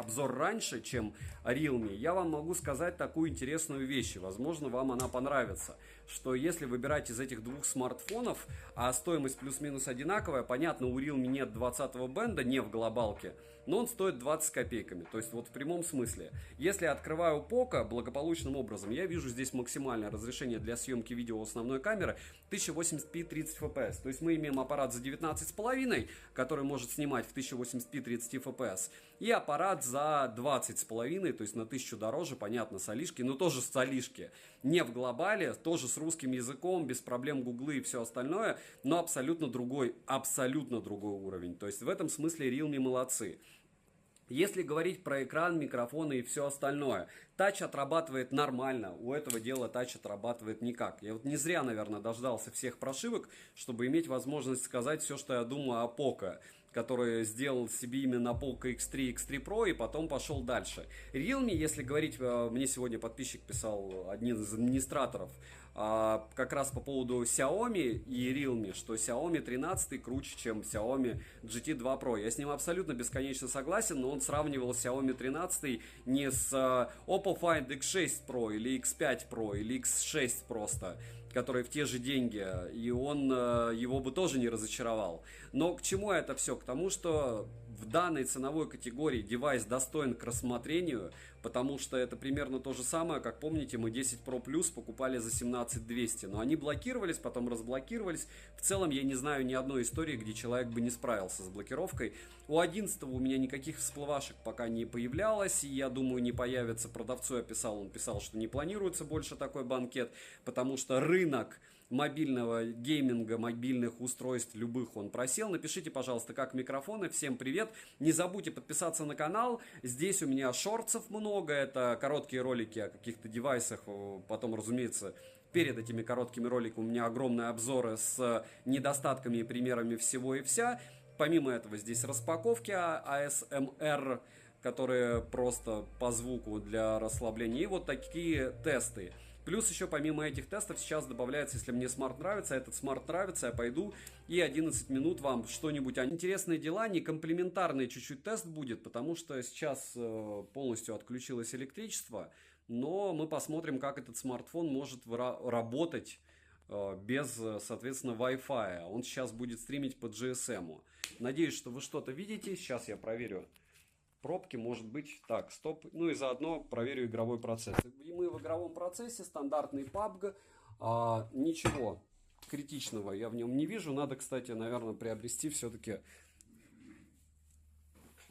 обзор раньше, чем Realme, я вам могу сказать такую интересную вещь, и, возможно, вам она понравится, что если выбирать из этих двух смартфонов, а стоимость плюс-минус одинаковая, понятно, у Realme нет 20-го бенда, не в глобалке, но он стоит 20 копейками, то есть вот в прямом смысле. Если я открываю Poco благополучным образом, я вижу здесь максимальное разрешение для съемки видео основной камеры 1080p 30 fps, то есть мы имеем аппарат за 19,5, который может снимать в 1080p 30 fps, и аппарат за 20,5, то есть на 1000 дороже, понятно, с Алишки, но тоже с Алишки, не в глобале, тоже с русским языком, без проблем гуглы и все остальное, но абсолютно другой уровень, то есть в этом смысле Realme молодцы. Если говорить про экран, микрофоны и все остальное, тач отрабатывает нормально, у этого дела тач отрабатывает никак. Я вот не зря, наверное, дождался всех прошивок, чтобы иметь возможность сказать все, что я думаю о Poco, который сделал себе имя на Poco X3, X3 Pro и потом пошел дальше. Realme, если говорить, мне сегодня подписчик писал, один из администраторов, как раз по поводу Xiaomi и Realme, что Xiaomi 13 круче, чем Xiaomi GT2 Pro. Я с ним абсолютно бесконечно согласен, но он сравнивал Xiaomi 13 не с Oppo Find X6 Pro или X5 Pro или X6 просто, которые в те же деньги, и он его бы тоже не разочаровал. Но к чему это все? К тому, что в данной ценовой категории девайс достоин к рассмотрению, потому что это примерно то же самое, как помните, мы 10 Pro Plus покупали за 17200, но они блокировались, потом разблокировались. В целом я не знаю ни одной истории, где человек бы не справился с блокировкой. У 11 у меня никаких всплывашек пока не появлялось, и я думаю, не появится. Продавцу я писал, он писал, что не планируется больше такой банкет, потому что рынок мобильного гейминга, мобильных устройств любых он просел. Напишите, пожалуйста, как микрофоны. Всем привет. Не забудьте подписаться на канал. Здесь у меня шортсов много. Это короткие ролики о каких-то девайсах. Потом, разумеется, перед этими короткими роликами у меня огромные обзоры с недостатками и примерами всего и вся. Помимо этого здесь распаковки ASMR, которые просто по звуку для расслабления. И вот такие тесты. Плюс еще помимо этих тестов сейчас добавляется, если мне смарт нравится, этот смарт нравится, я пойду и 11 минут вам что-нибудь. Интересные дела, не комплементарный чуть-чуть тест будет, потому что сейчас полностью отключилось электричество, но мы посмотрим, как этот смартфон может работать без, соответственно, Wi-Fi. Он сейчас будет стримить по GSM. Надеюсь, что вы что-то видите. Сейчас я проверю пробки, может быть. Так, стоп. Ну и заодно проверю игровой процесс. И мы в игровом процессе, стандартный PUBG. Ничего критичного я в нем не вижу. Надо, кстати, наверное, приобрести все-таки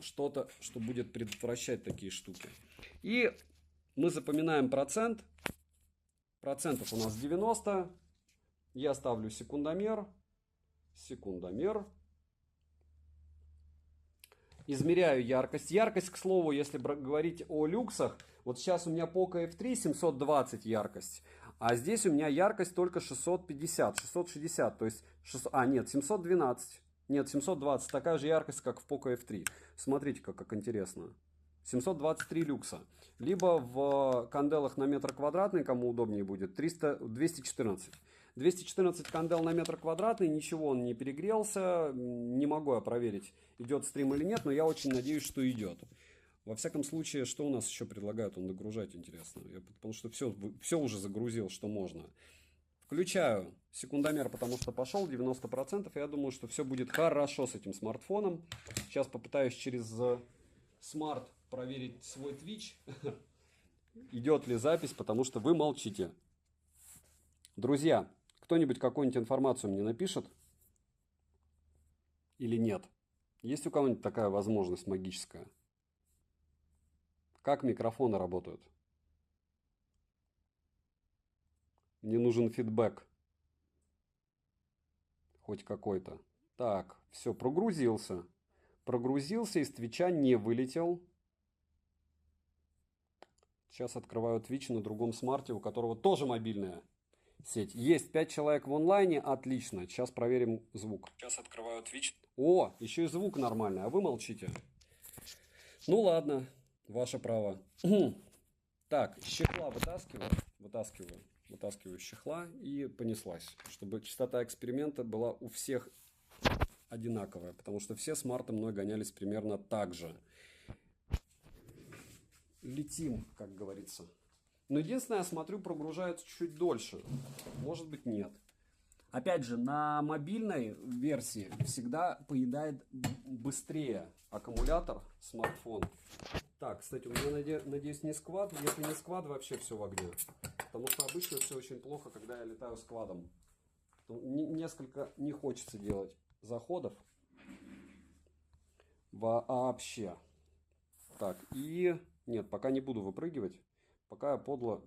что-то, что будет предотвращать такие штуки. И мы запоминаем процент. Процентов у нас 90. Я ставлю секундомер. Секундомер. Измеряю яркость. Яркость, к слову, если говорить о люксах, вот сейчас у меня Poco F3 720 яркость, а здесь у меня яркость только 650, 660, то есть, нет, 712, нет, 720, такая же яркость, как в Poco F3. Смотрите-ка, как интересно. 723 люкса. Либо в канделах на метр квадратный, кому удобнее будет, 214. 214 кандел на метр квадратный, ничего он не перегрелся, не могу я проверить, идет стрим или нет, но я очень надеюсь, что идет. Во всяком случае, что у нас еще предлагают он догружать, интересно, потому что все уже загрузил, что можно. Включаю секундомер, потому что пошел 90%, и я думаю, что все будет хорошо с этим смартфоном. Сейчас попытаюсь через смарт проверить свой Twitch, идет ли запись, потому что вы молчите. Друзья, кто-нибудь какую-нибудь информацию мне напишет или нет? Есть у кого-нибудь такая возможность магическая? Как микрофоны работают? Мне нужен фидбэк. Хоть какой-то. Так, все, прогрузился. Прогрузился, из Твича не вылетел. Сейчас открываю Twitch на другом смарте, у которого тоже мобильная сеть. Есть 5 человек в онлайне, отлично. Сейчас проверим звук. Сейчас открываю Twitch. О, еще и звук нормальный, а вы молчите. Ну ладно, ваше право. Так, из чехла вытаскиваю из чехла и понеслась. Чтобы частота эксперимента была у всех одинаковая, потому что все смарты мной гонялись примерно так же. летим, как говорится. Но единственное, я смотрю, прогружается чуть дольше. Может быть, нет. Опять же, на мобильной версии всегда поедает быстрее аккумулятор смартфон. Так, кстати, у меня, надеюсь, не сквад. Если не сквад, вообще все в огне. Потому что обычно все очень плохо, когда я летаю сквадом. Несколько не хочется делать заходов. Вообще. Так, и... Нет, пока не буду выпрыгивать. Пока я подло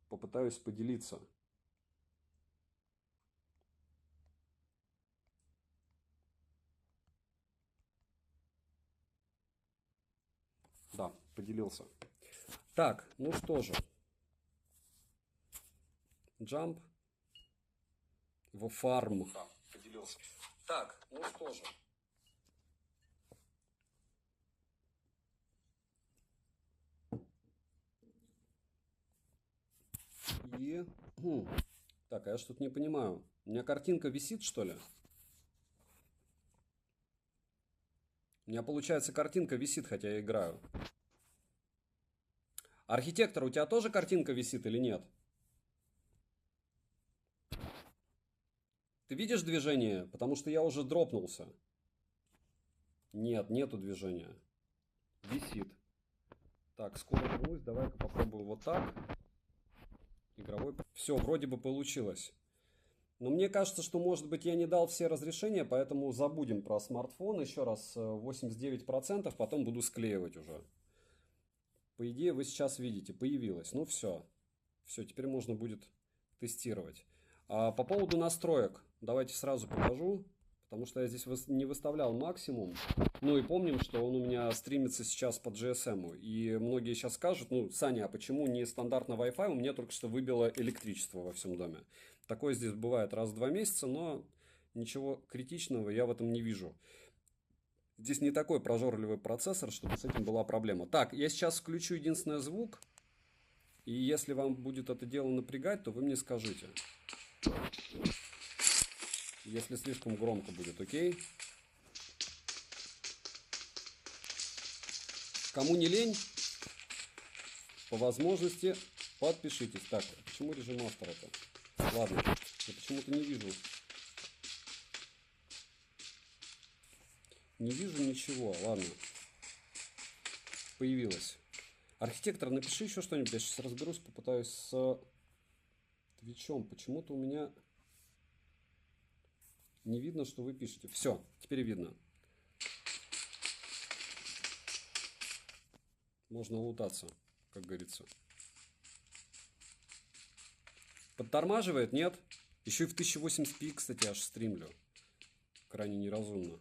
попытаюсь поделиться. Да, поделился. Так, ну что же. Jump в фарм. Да, поделился. Так, ну что же. И... Так, а я что-то не понимаю. У меня картинка висит, что ли? У меня, получается, картинка висит, хотя я играю. Архитектор, у тебя тоже картинка висит или нет? Ты видишь движение? Потому что я уже дропнулся. Нет, нету движения. Висит. Так, скоро вернусь. Давай-ка попробую вот так. Игровой. Все, вроде бы получилось. Но мне кажется, что, может быть, я не дал все разрешения, поэтому забудем про смартфон. Еще раз 89%, потом буду склеивать уже. По идее, вы сейчас видите, появилось. Ну все. Все, теперь можно будет тестировать. А по поводу настроек, давайте сразу покажу. Потому что я здесь не выставлял максимум. Ну и помним, что он у меня стримится сейчас по GSM. И многие сейчас скажут, ну, Саня, а почему не стандартно Wi-Fi? У меня только что выбило электричество во всем доме. Такое здесь бывает раз в 2 месяца, но ничего критичного я в этом не вижу. Здесь не такой прожорливый процессор, чтобы с этим была проблема. Так, я сейчас включу единственный звук. И если вам будет это дело напрягать, то вы мне скажите. Если слишком громко будет, окей? Кому не лень, по возможности подпишитесь. Так, почему режим автора-то? Ладно, я почему-то не вижу. Не вижу ничего, ладно. Появилось. Архитектор, напиши еще что-нибудь. Я сейчас разберусь, попытаюсь с Твичом. Почему-то у меня не видно, что вы пишете. Все, теперь видно. Можно лутаться, как говорится. Подтормаживает? Нет? Еще и в 1080p, кстати, аж стримлю. Крайне неразумно.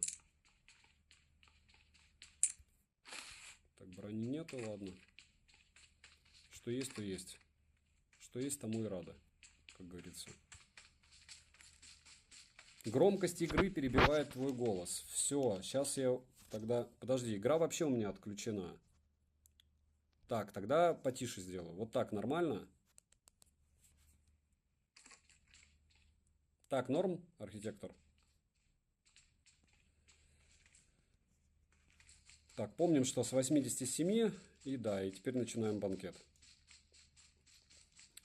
Так, брони нету, ладно. Что есть, то есть. Что есть, тому и рада, как говорится. Громкость игры перебивает твой голос. Все, сейчас я тогда... Подожди, игра вообще у меня отключена. Так, тогда потише сделаю. Вот так, нормально? Так, норм, архитектор? Так, помним, что с 87. И да, и теперь начинаем банкет.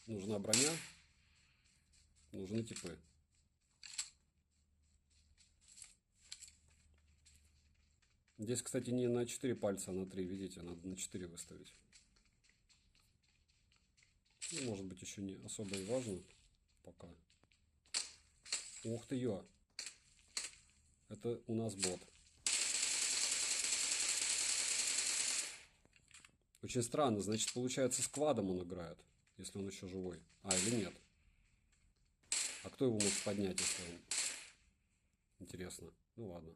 Нужна броня. Нужны типы. Здесь, кстати, не на 4 пальца, а на 3. Видите, надо на 4 выставить. Ну, может быть, еще не особо и важно. Пока. Ух ты, ё. Это у нас бот. Очень странно. Значит, получается, сквадом он играет. Если он еще живой. А, или нет? А кто его может поднять, если он... Интересно. Ну, ладно.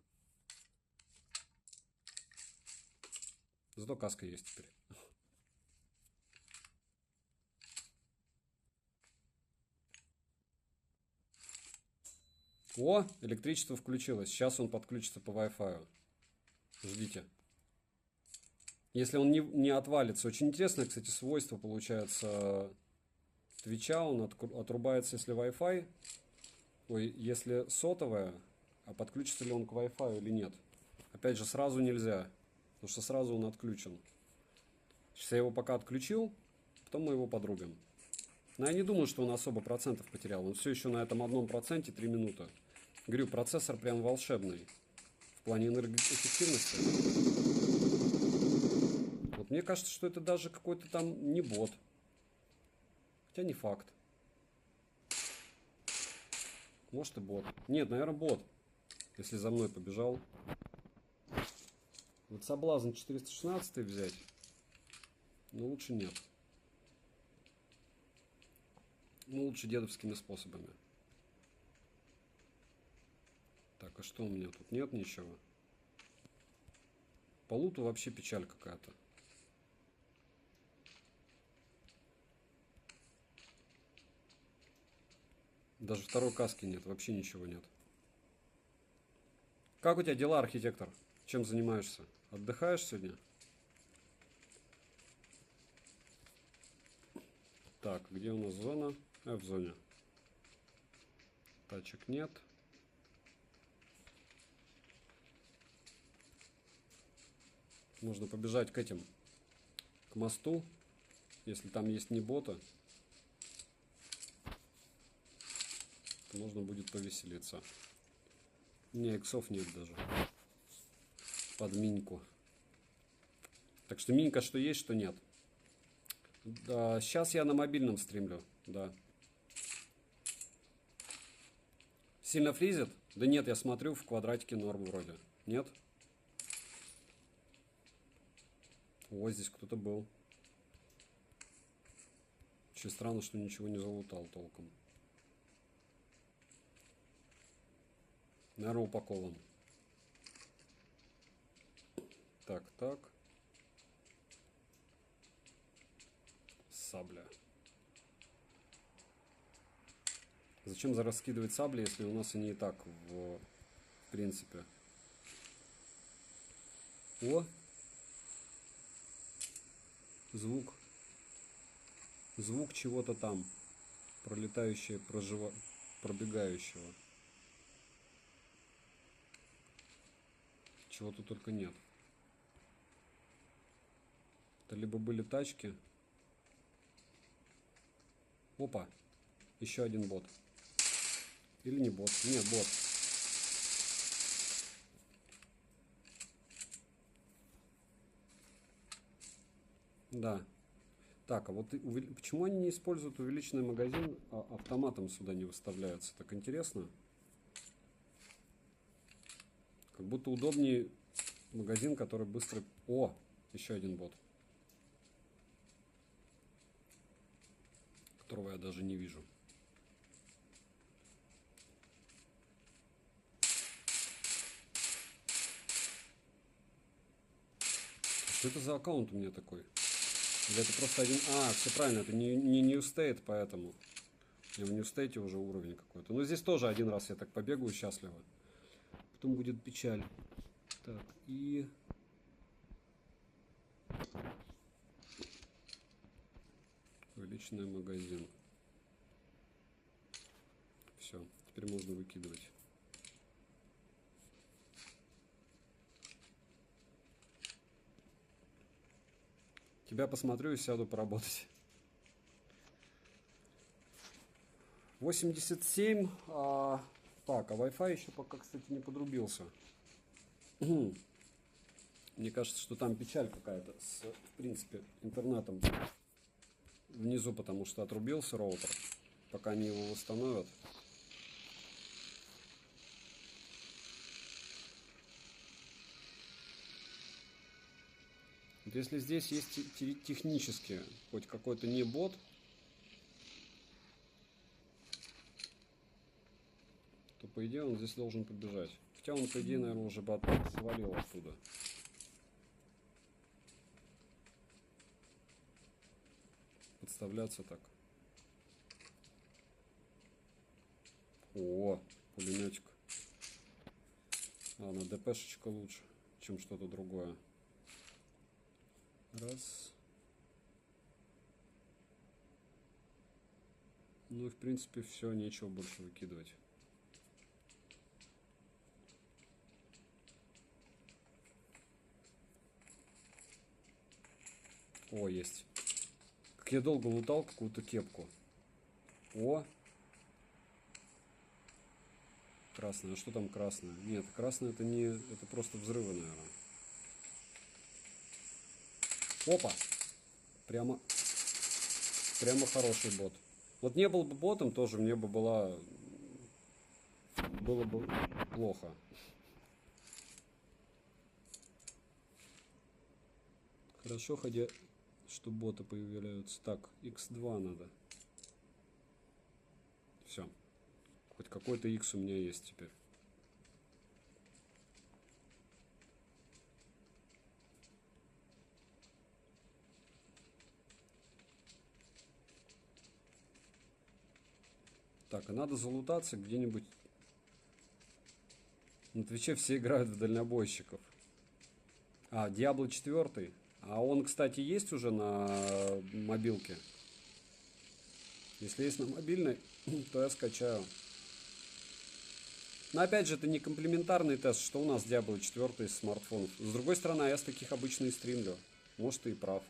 Зато каска есть теперь. О, электричество включилось. Сейчас он подключится по Wi-Fi. Ждите. Если он не отвалится. Очень интересное, кстати, свойство получается Твича. Он отрубается, если Wi-Fi. Ой, если сотовая. А подключится ли он к Wi-Fi или нет. Опять же, сразу нельзя. Потому что сразу он отключен. Сейчас я его пока отключил, потом мы его подрубим. Но я не думаю, что он особо процентов потерял. Он все еще на этом 1% 3 минуты. Говорю, процессор прям волшебный в плане энергоэффективности. Вот мне кажется, что это даже какой-то там не бот. Хотя не факт. Может и бот. Нет, наверное, бот. Если за мной побежал. Вот соблазн 416 взять. Но лучше нет. Ну, лучше дедовскими способами. Так, а что у меня тут? Нет ничего. По луту вообще печаль какая-то. Даже второй каски нет, вообще ничего нет. Как у тебя дела, архитектор? Чем занимаешься? Отдыхаешь сегодня? Так, где у нас зона? В зоне. Тачек нет. Можно побежать к этим, к мосту, если там есть не боты. Можно будет повеселиться. У меня иксов нет даже. Под миньку. Так что минька что есть, что нет. Да, сейчас я на мобильном стримлю. Да. Сильно фризит? Да нет, я смотрю, в квадратике норм вроде. Нет? О, здесь кто-то был. Очень странно, что ничего не залутал толком. Наверное, упакован. Так, так. Сабля. Зачем раскидывать сабли, если у нас они и так в принципе. О! Звук. Звук чего-то там. Пролетающего, пробегающего. Чего-то только нет. Это либо были тачки. Опа. Еще один бот. Или не бот? Нет, бот. Да. Так, а вот почему они не используют увеличенный магазин, а автоматом сюда не выставляются? Так интересно. Как будто удобнее магазин, который быстро... О, еще один бот. Которого я даже не вижу. Что это за аккаунт у меня такой? Или это просто один... А, все правильно, это не New State, поэтому. У меня в New State уже уровень какой-то. Но здесь тоже один раз я так побегаю счастливо. Потом будет печаль. Так, и... Увеличенный магазин. Все, теперь можно выкидывать. Тебя посмотрю и сяду поработать. 87. Так, а Wi-Fi еще пока, кстати, не подрубился. Мне кажется, что там печаль какая-то с, в принципе, интернетом внизу, потому что отрубился роутер. Пока они его восстановят. Вот если здесь есть технически хоть какой-то не бот, то по идее он здесь должен побежать. Хотя он, по идее, наверное, уже бы свалил оттуда. Подставляться так. О, пулеметик. Ладно, ДПшечка лучше, чем что-то другое. Раз. Ну и в принципе все, нечего больше выкидывать. О, есть. Как я долго лутал какую-то кепку. О. Красная. А что там красная? Нет, красная это не... Это просто взрывы, наверное. Опа. Прямо хороший бот. Вот не был бы ботом, тоже мне бы было бы плохо. Хорошо, хотя, что боты появляются. Так, x2 надо. Все. Хоть какой-то x у меня есть теперь. Так, а надо залутаться где-нибудь. На Твиче все играют в дальнобойщиков. А, Diablo 4. А он, кстати, есть уже на мобилке? Если есть на мобильной, то я скачаю. Но опять же, это не комплементарный тест, что у нас Diablo 4 из смартфонов. С другой стороны, я с таких обычно и стримлю. Может, ты и прав.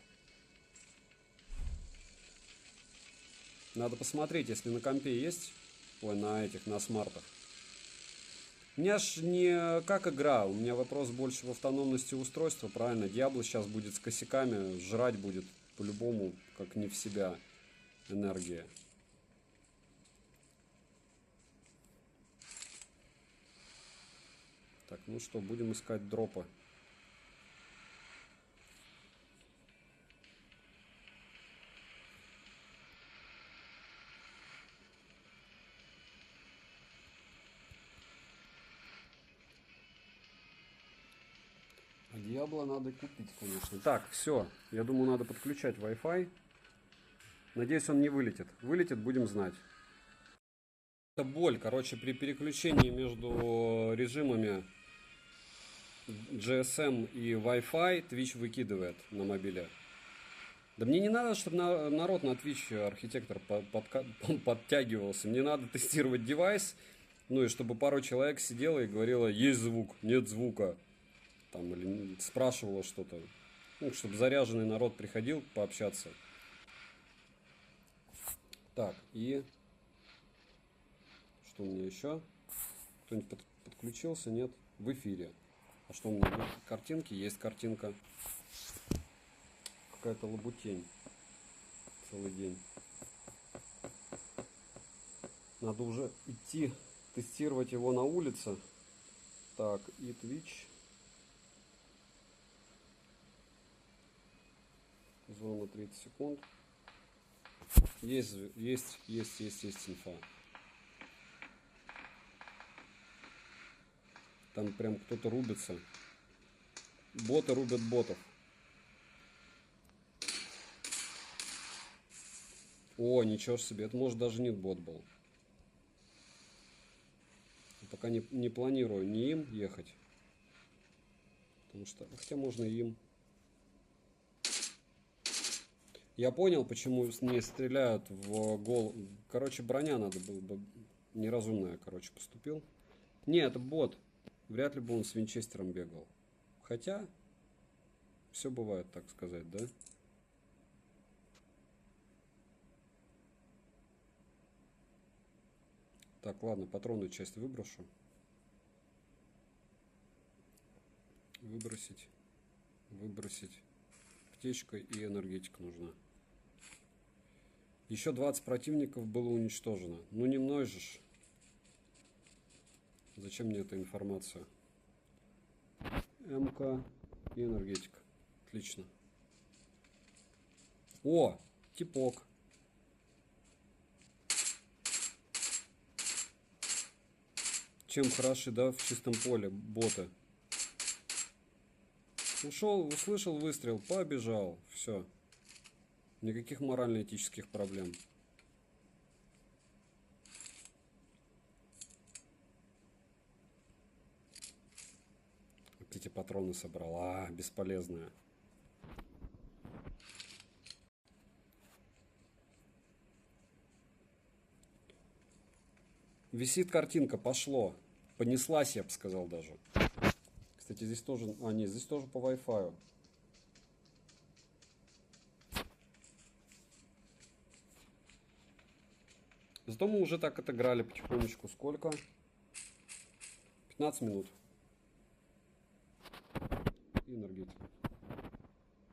Надо посмотреть, если на компе есть. Ой, на смартах. У меня ж не как игра, у меня вопрос больше в автономности устройства, правильно? Diablo сейчас будет с косяками, жрать будет по-любому, как не в себя энергия. Так, ну что, будем искать дропы. А Diablo надо купить, конечно. Так, все. Я думаю, надо подключать Wi-Fi. Надеюсь, он не вылетит. Вылетит, будем знать. Это боль, короче, при переключении между режимами GSM и Wi-Fi Twitch выкидывает на мобиле. Да мне не надо, чтобы народ на Twitch архитектор подтягивался. Мне надо тестировать девайс. Ну и чтобы пару человек сидело и говорило, есть звук, нет звука. Там, или спрашивало что-то. Ну, чтобы заряженный народ приходил пообщаться. Так, и... Что у меня еще? Кто-нибудь подключился? Нет? В эфире. А что у меня нет? Картинки? Есть картинка. Какая-то лабутень. Целый день. Надо уже идти тестировать его на улице. Так, и Twitch. Зона 30 секунд. Есть инфа. Там прям кто-то рубится. Боты рубят ботов. О, ничего себе. Это может даже не бот был. Пока не планирую ни им ехать. Потому что, хотя можно им. Я понял, почему не стреляют в гол. Короче, броня надо было бы. Неразумно, короче, поступил. Не, это бот. Вряд ли бы он с винчестером бегал. Хотя, все бывает, так сказать, да? Так, ладно, патронную часть выброшу. Выбросить. Аптечка и энергетика нужна. Еще 20 противников было уничтожено. Ну не мной же ж. Зачем мне эта информация? МК и энергетика. Отлично. О, типок. Чем хороши, да, в чистом поле боты. Ушел, услышал выстрел, побежал. Все. Никаких морально-этических проблем. Вот эти патроны собрал. А, бесполезная. Висит картинка, пошло. Понеслась, я бы сказал даже. Кстати, здесь тоже... А, нет, здесь тоже по Wi-Fi. Зато мы уже так отыграли потихонечку. Сколько? 15 минут. И энергетик.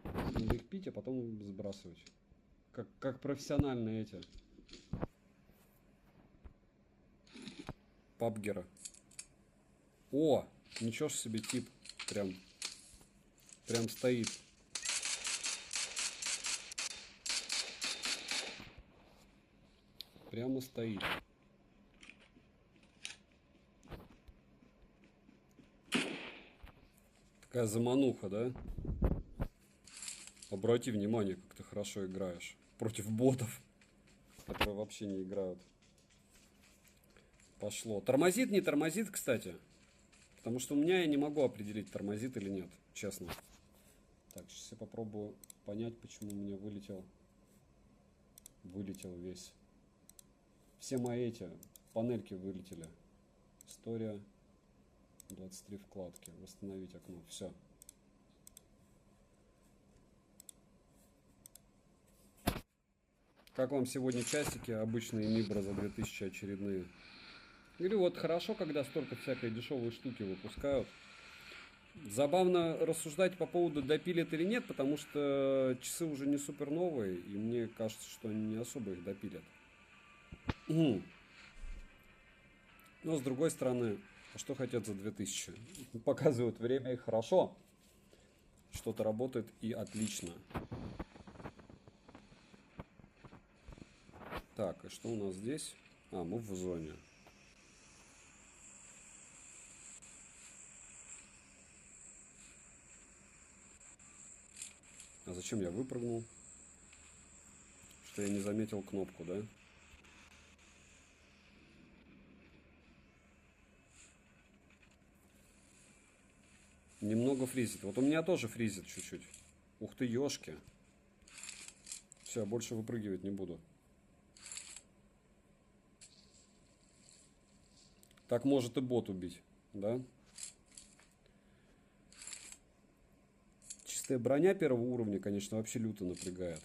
Надо их пить, а потом сбрасывать. Как профессиональные эти. Пабгера. О, ничего ж себе тип. Прям стоит. Прямо стоит. Такая замануха, да? Обрати внимание, как ты хорошо играешь. Против ботов, которые вообще не играют. Пошло. Тормозит, не тормозит, кстати. Потому что у меня я не могу определить, тормозит или нет. Честно. Так, сейчас я попробую понять, почему у меня вылетел весь. Все мои эти панельки вылетели. История. 23 вкладки. Восстановить окно. Все. Как вам сегодня часики? Обычные Мибра за 2000 очередные. Или вот хорошо, когда столько всякой дешевой штуки выпускают. Забавно рассуждать по поводу, допилят или нет, потому что часы уже не супер новые, и мне кажется, что они не особо их допилят. Но с другой стороны, а что хотят за 2000? Показывают время и хорошо. Что-то работает и отлично. Так, и что у нас здесь? А, мы в зоне. А зачем я выпрыгнул? Что я не заметил кнопку, да? Немного фризит. Вот у меня тоже фризит чуть-чуть. Ух ты, ёшки. Все, я больше выпрыгивать не буду. Так может и бот убить, да? Чистая броня первого уровня, конечно, вообще люто напрягает.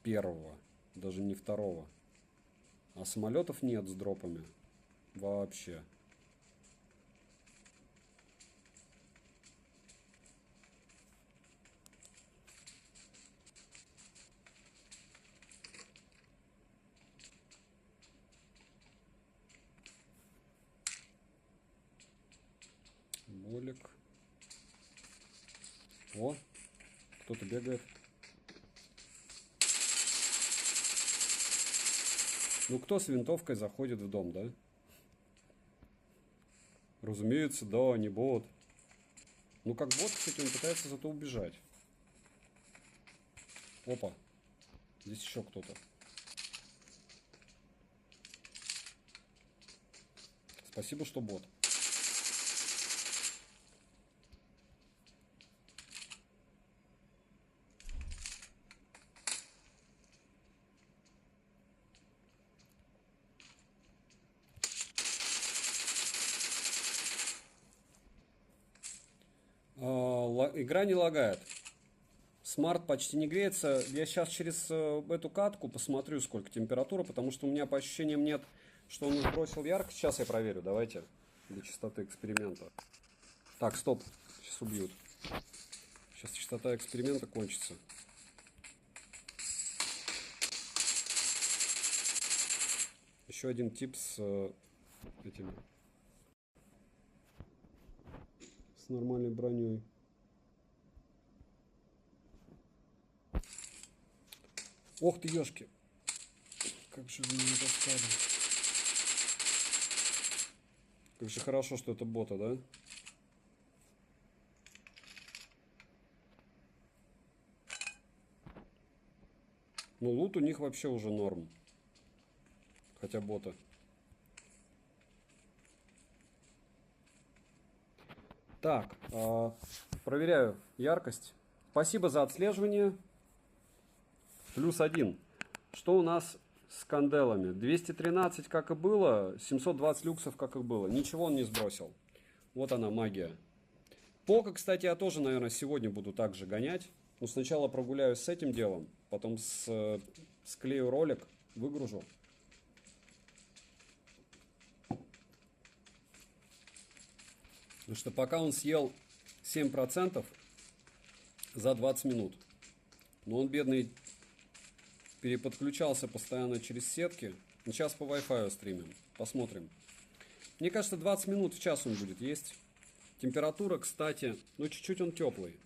Первого, даже не второго. А самолетов нет с дропами. Вообще. Болик. О, кто-то бегает. Ну, кто с винтовкой заходит в дом, да? Разумеется, да, не бот. Ну, как бот, кстати, он пытается зато убежать. Опа. Здесь еще кто-то. Спасибо, что бот. Игра не лагает. Смарт почти не греется. Я сейчас через эту катку посмотрю, сколько температура, потому что у меня по ощущениям нет, что он сбросил яркость. Сейчас я проверю, давайте, для чистоты эксперимента. Так, стоп, сейчас убьют. Сейчас частота эксперимента кончится. Еще один тип с этими, с нормальной броней. Ох ты, ёшки. Как же вы меня достали. Как же хорошо, что это бота, да? Ну, лут у них вообще уже норм. Хотя бота. Так, проверяю яркость. Спасибо за отслеживание. +1. Что у нас с канделами? 213, как и было. 720 люксов, как и было. Ничего он не сбросил. Вот она, магия. Пока, кстати, я тоже, наверное, сегодня буду также гонять. Но сначала прогуляюсь с этим делом. Потом склею ролик, выгружу. Потому что пока он съел 7% за 20 минут. Но он, бедный, переподключался постоянно через сетки. Ну, сейчас по Wi-Fi стримим. Посмотрим. Мне кажется, 20 минут в час он будет есть. Температура, кстати, ну чуть-чуть он теплый.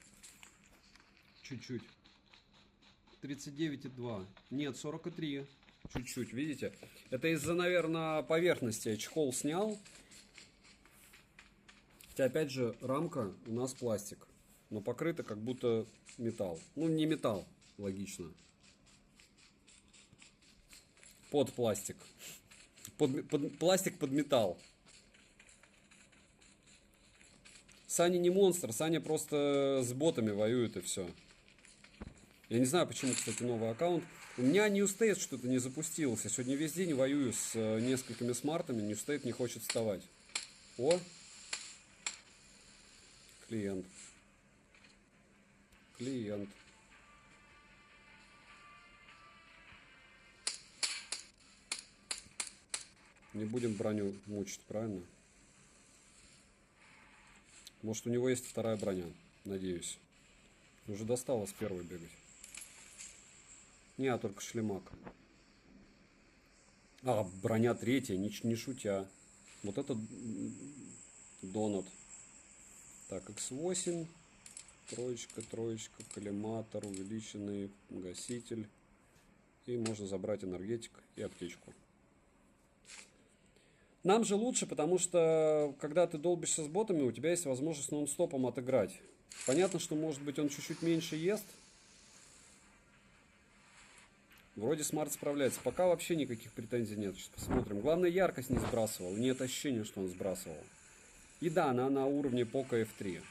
Чуть-чуть. 39,2. Нет, 43. Чуть-чуть, видите? Это из-за, наверное, поверхности. Я чехол снял. Хотя, опять же, рамка у нас пластик. Но покрыта как будто металл. Ну, не металл, логично. Под пластик. Пластик под металл. Саня не монстр, Саня просто с ботами воюет и все. Я не знаю, почему, кстати, новый аккаунт. У меня Newstate что-то не запустился. Сегодня весь день воюю с несколькими смартами. Newstate не хочет вставать. О! Клиент. Клиент. Не будем броню мучить, правильно? Может, у него есть вторая броня, надеюсь. Уже достало с первой бегать. Не, только шлемак. А, броня третья, не шутя. Вот это донат. Так, X8. Троечка, коллиматор, увеличенный гаситель. И можно забрать энергетик и аптечку. Нам же лучше, потому что, когда ты долбишься с ботами, у тебя есть возможность нон-стопом отыграть. Понятно, что, может быть, он чуть-чуть меньше ест. Вроде смарт справляется. Пока вообще никаких претензий нет. Сейчас посмотрим. Главное, яркость не сбрасывал. Нет ощущения, что он сбрасывал. И да, она на уровне Poco F3.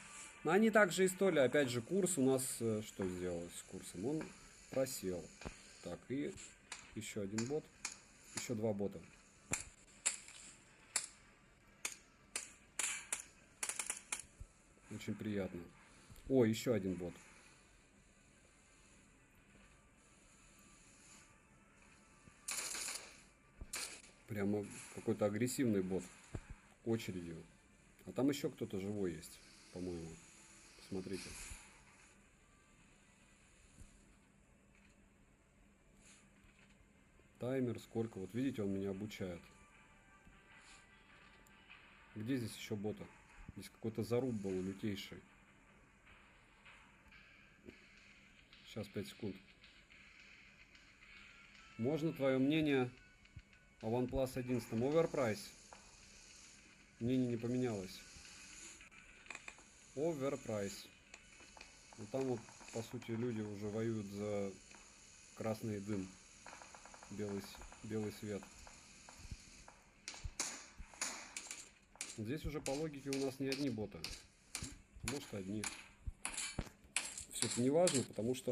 Но они также и стоили. Опять же, курс у нас... Что сделалось с курсом? Он просел. Так, и еще один бот. Еще два бота. Очень приятно. О, еще один бот. Прямо какой-то агрессивный бот. Очередью. А там еще кто-то живой есть, по-моему. Смотрите. Таймер, сколько. Вот видите, он меня обучает. Где здесь еще бота? Здесь какой-то заруб был лютейший. Сейчас 5 секунд. Можно твое мнение о OnePlus 11? Оверпрайс. Мнение не поменялось. Оверпрайс. Ну, там вот, по сути, люди уже воюют за красный дым. Белый свет. Здесь уже по логике у нас не одни боты. Может, одни. Все это не важно, потому что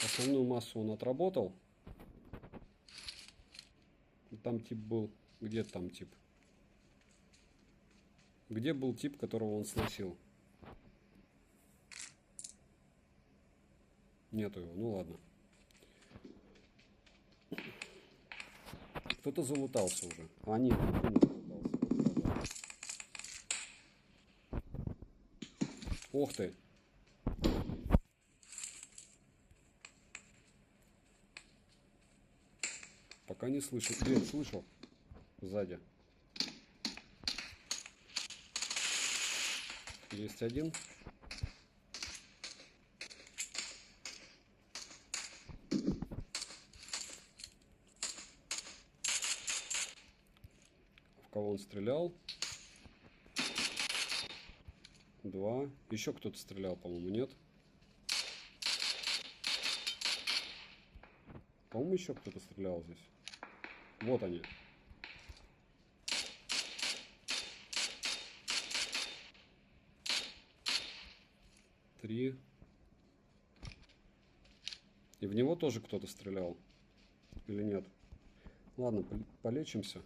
основную массу он отработал. И там тип был. Где там тип? Где был тип, которого он сносил? Нету его. Ну ладно. Кто-то залутался уже. А нет, никто не залутался. Ох ты. Пока не слышу. Блин, слышал. Сзади. Есть один. В кого он стрелял? Два. Еще кто-то стрелял, по-моему, нет? По-моему, еще кто-то стрелял здесь. Вот они. Три. И в него тоже кто-то стрелял. Или нет? Ладно, полечимся.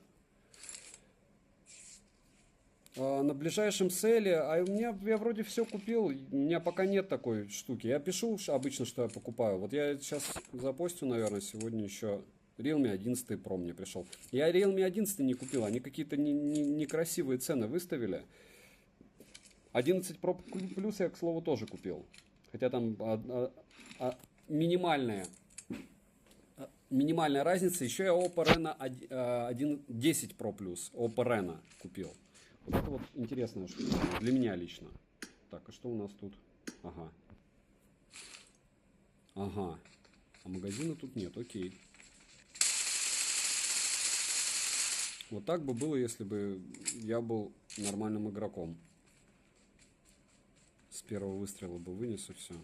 На ближайшем селе, а у меня, я вроде все купил, у меня пока нет такой штуки. Я пишу обычно, что я покупаю. Вот я сейчас запостю, наверное, сегодня еще Realme 11 Pro мне пришел. Я Realme 11 не купил, они какие-то некрасивые цены выставили. 11 Pro Plus я, к слову, тоже купил. Хотя там минимальная разница. Еще я Oppo Reno 10 Pro Plus Oppo Reno купил. Вот это вот интересная штука для меня лично. Так, а что у нас тут? Ага. Ага. А магазина тут нет, окей. Вот так бы было, если бы я был нормальным игроком. С первого выстрела бы вынес и все.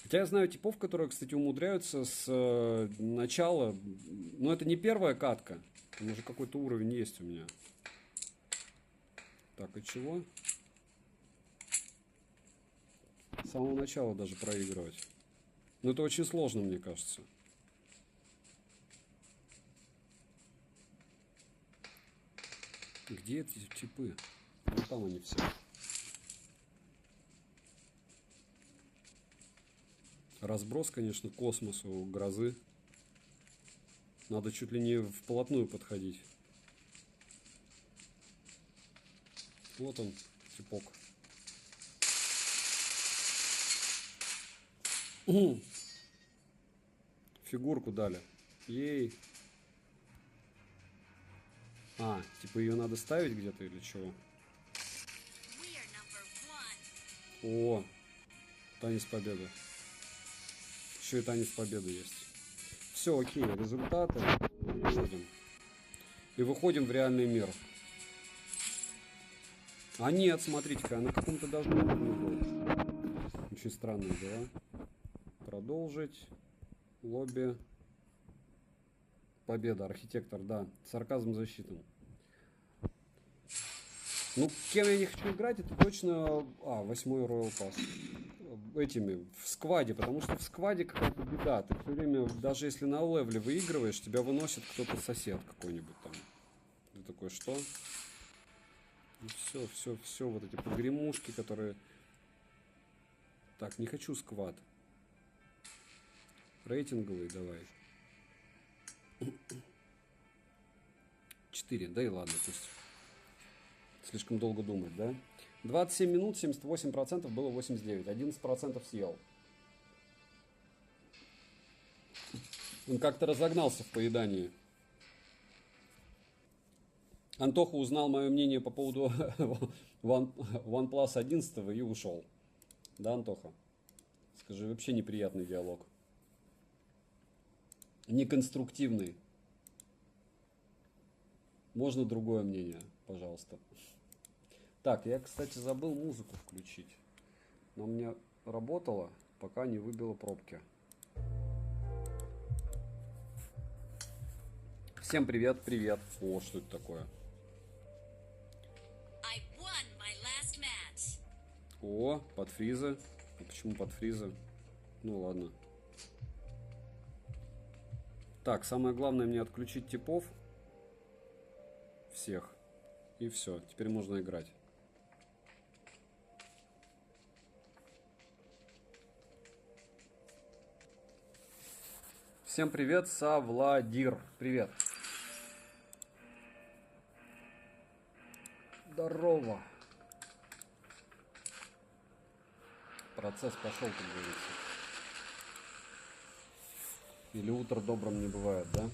Хотя я знаю типов, которые, кстати, умудряются с начала. Но это не первая катка. Там уже какой-то уровень есть у меня. Так, и чего? С самого начала даже проигрывать. Но это очень сложно, мне кажется. Где эти типы? Ну, там они все. Разброс, конечно, космосу, грозы. Надо чуть ли не вплотную подходить. Вот он, типок. Фигурку дали. Ей. А, типа ее надо ставить где-то или чего? О, танец победы. Еще и танец победы есть. Все, окей, результаты. Выходим. И выходим в реальный мир. А нет, смотрите-ка, на каком-то должно быть. Очень странные дела. Продолжить. Лобби. Победа, архитектор, да. Сарказм засчитан. Ну, кем я не хочу играть, это точно... 8-й Royal Pass. Этими, в скваде, потому что в скваде какая-то беда. Ты все время, даже если на левле выигрываешь, тебя выносит кто-то сосед какой-нибудь там. Ты такой, что? Все, вот эти погремушки, которые... Так, не хочу сквад. Рейтинговый давай. 4, да и ладно, пусть. Слишком долго думать, да? 27 минут, 78%, было 89. 11% съел. Он как-то разогнался в поедании. Антоха узнал мое мнение по поводу OnePlus 11 и ушел. Да, Антоха? Скажи, вообще неприятный диалог. Неконструктивный. Можно другое мнение, пожалуйста. Так, я, кстати, забыл музыку включить. Но мне работало, пока не выбило пробки. Всем привет, привет. О, что это такое? О, подфризы. А почему подфризы? Ну ладно. Так, самое главное мне отключить типов. Всех. И все, теперь можно играть. Всем привет, Савладир. Привет. Здорово. Процесс пошел, как говорится. Или утро добрым не бывает, да?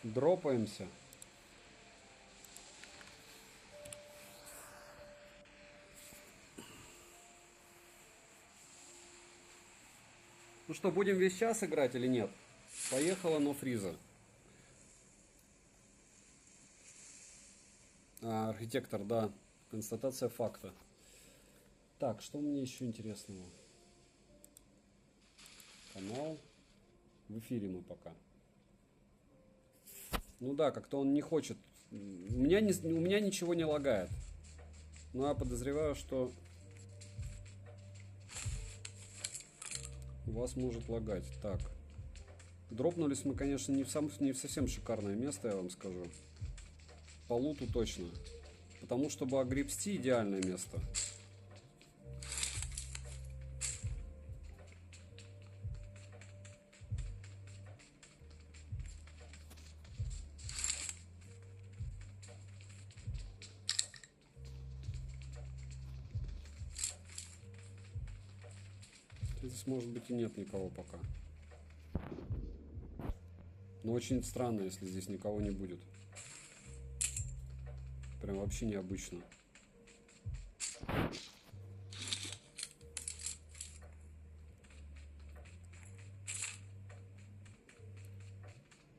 Дропаемся. Ну что, будем весь час играть или нет? Поехала, но фриза. Архитектор, да. Констатация факта. Так, что мне еще интересного? Канал. В эфире мы пока. Ну да, как-то он не хочет. У меня ничего не лагает. Но я подозреваю, что у вас может лагать. Так. Дропнулись мы, конечно, не в совсем шикарное место, я вам скажу. По луту точно. Потому чтобы огребсти идеальное место. Здесь, может быть, и нет никого пока. Но очень странно, если здесь никого не будет. Прям вообще необычно.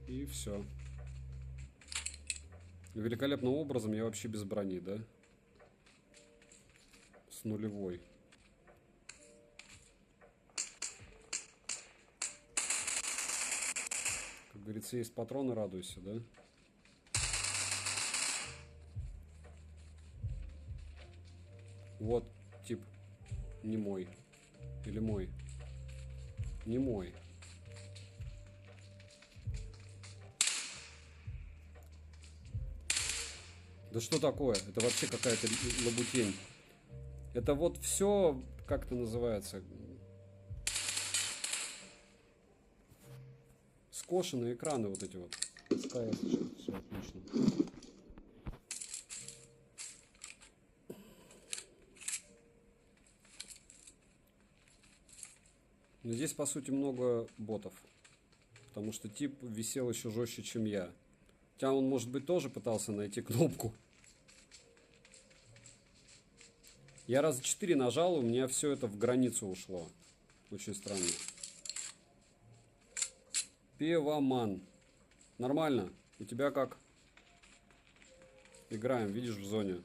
И все. Великолепным образом я вообще без брони, да? С нулевой. Как говорится, есть патроны, радуйся, да? Вот, тип, не мой. Или мой? Не мой. Да что такое? Это вообще какая-то лабутень. Это вот все, как это называется? Скошенные экраны вот эти вот. Все отлично. Но здесь, по сути, много ботов. Потому что тип висел еще жестче, чем я. Хотя он, может быть, тоже пытался найти кнопку. Я раза 4 нажал, у меня все это в границу ушло. Очень странно. Пивоман. Нормально? У тебя как? Играем, видишь, в зоне.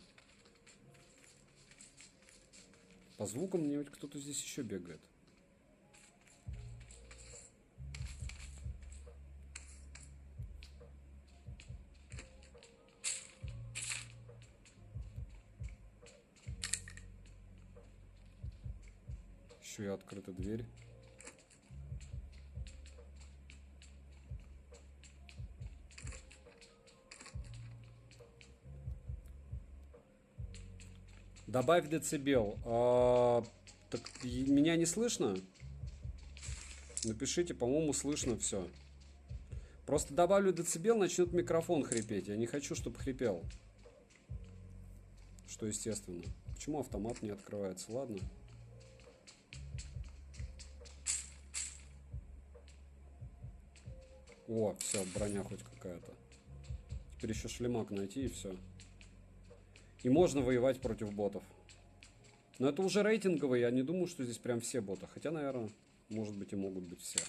По звукам мне кто-то здесь еще бегает. Еще и открыта дверь. Добавь децибел. Так, меня не слышно? Напишите, по-моему, слышно все. Просто добавлю децибел, начнет микрофон хрипеть. Я не хочу, чтобы хрипел. Что естественно. Почему автомат не открывается? Ладно. О, все, броня хоть какая-то. Теперь еще шлемак найти и все. И можно воевать против ботов. Но это уже рейтинговые, я не думаю, что здесь прям все боты. Хотя, наверное, может быть и могут быть все.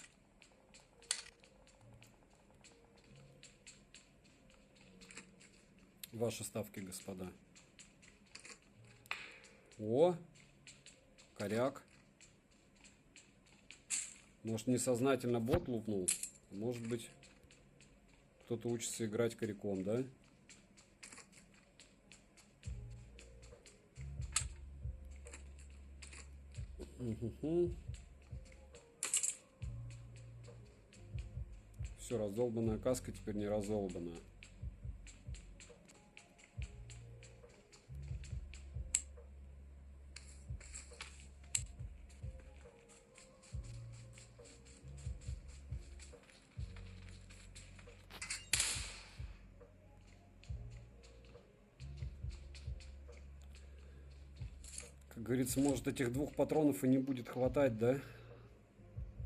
Ваши ставки, господа. О, коряк. Может, несознательно бот лупнул? Может быть, кто-то учится играть коряком, да? Все, раздолбанная каска теперь не раздолбанная. Как говорится, может, этих двух патронов и не будет хватать, да?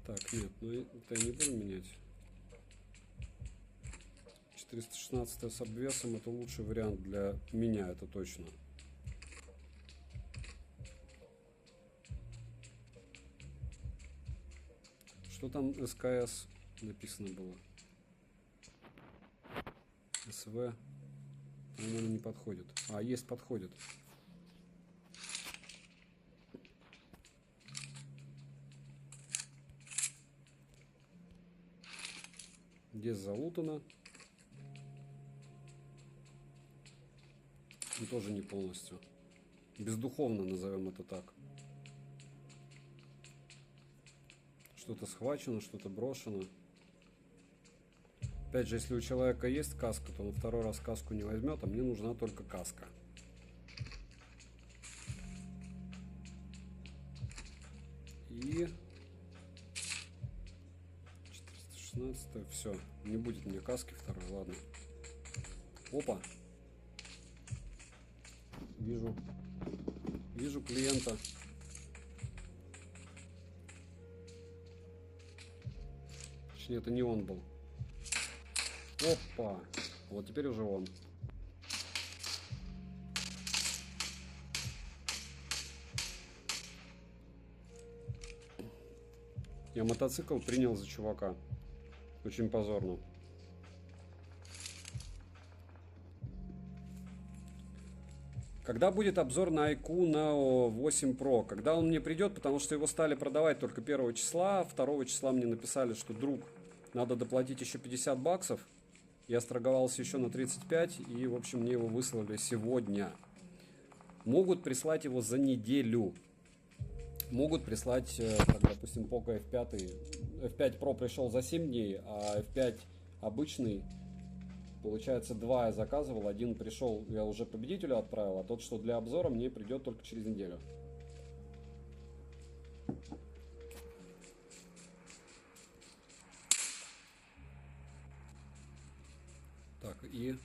Так, нет, ну это я не буду менять. 416 с обвесом это лучший вариант для меня, это точно. Что там СКС написано было? СВ. По-моему, не подходит. А, есть, подходит. Здесь залутано. И тоже не полностью. Бездуховно, назовем это так. Что-то схвачено, что-то брошено. Опять же, если у человека есть каска, то он второй раз каску не возьмет, а мне нужна только каска. И 416, все, не будет мне каски второй, ладно. Опа. Вижу клиента. Точнее, это не он был. Опа. Вот теперь уже он. Я мотоцикл принял за чувака. Очень позорно. Когда будет обзор на iQOO Neo 8 Pro? Когда он мне придет, потому что его стали продавать только 1 числа. 2 числа мне написали, что, друг, надо доплатить еще 50 баксов. Я сторговался еще на 35, и, в общем, мне его выслали сегодня. Могут прислать его за неделю. Могут прислать, как, допустим, Poco F5. F5 Pro пришел за 7 дней, а F5 обычный, получается, 2 я заказывал. Один пришел, я уже победителю отправил, а тот, что для обзора, мне придет только через неделю. Так, и...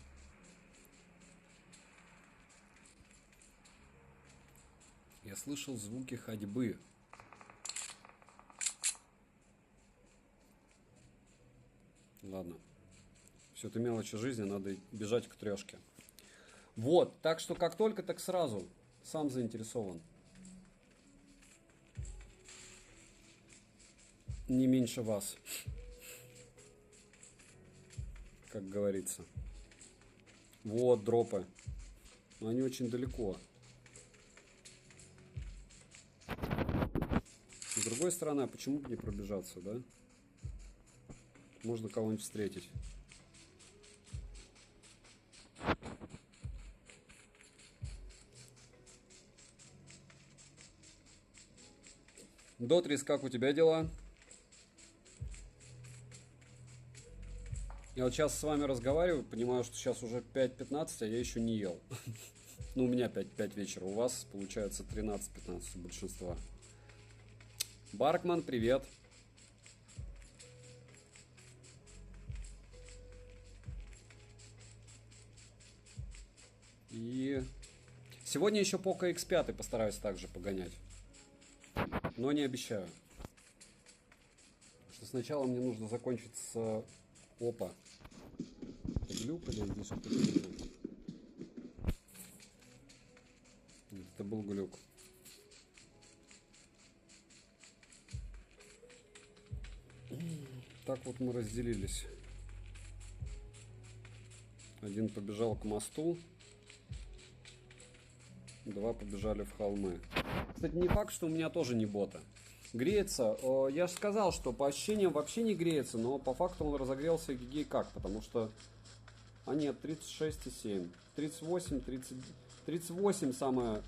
Я слышал звуки ходьбы. Ладно. Все это мелочи жизни, надо бежать к трешке. Вот, так что как только, так сразу. Сам заинтересован. Не меньше вас. Как говорится. Вот, дропы. Но они очень далеко. С другой стороны, а почему бы не пробежаться, да? Можно кого-нибудь встретить. Дотрис, как у тебя дела? Я вот сейчас с вами разговариваю, понимаю, что сейчас уже 5:15, а я еще не ел. Ну, у меня 5 вечера, у вас получается 13:15 у большинства. Баркман, привет. И сегодня еще Poco X5 постараюсь также погонять. Но не обещаю. Что сначала мне нужно закончить с... Опа. Это глюк или здесь что-то глюк? Это был глюк. Так вот мы разделились. Один побежал к мосту. 2 побежали в холмы. Кстати, не факт, что у меня тоже не бота. Греется. Я же сказал, что по ощущениям вообще не греется, но по факту он разогрелся гигей как, потому что... А нет, 36,7. 38, 30... 38 самое...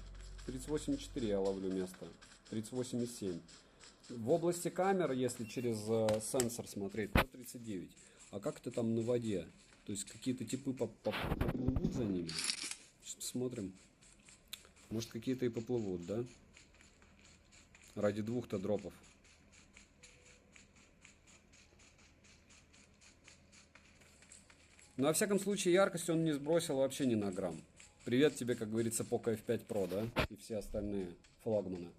38,4 я ловлю место. 38,7. В области камер, если через сенсор смотреть, то 39. А как это там на воде? То есть какие-то типы поплывут за ними? Сейчас посмотрим. Может, какие-то и поплывут, да? Ради 2-то дропов. Но во всяком случае яркость он не сбросил вообще ни на грамм. Привет тебе, как говорится, Poco F5 Pro, да? И все остальные флагманы.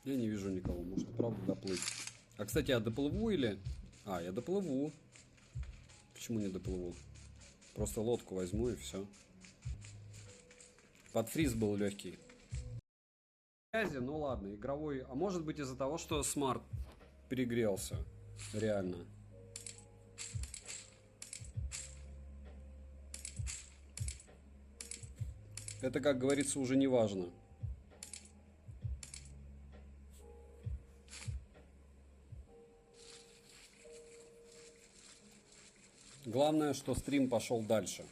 Я не вижу никого, может, правда доплыть. А, кстати, я доплыву или... А, я доплыву. Почему не доплыву? Просто лодку возьму и все. Подфриз был легкий. Ну ладно, игровой. А может быть из-за того, что смарт перегрелся. Реально. Это, как говорится, уже не важно. Главное, что стрим пошел дальше.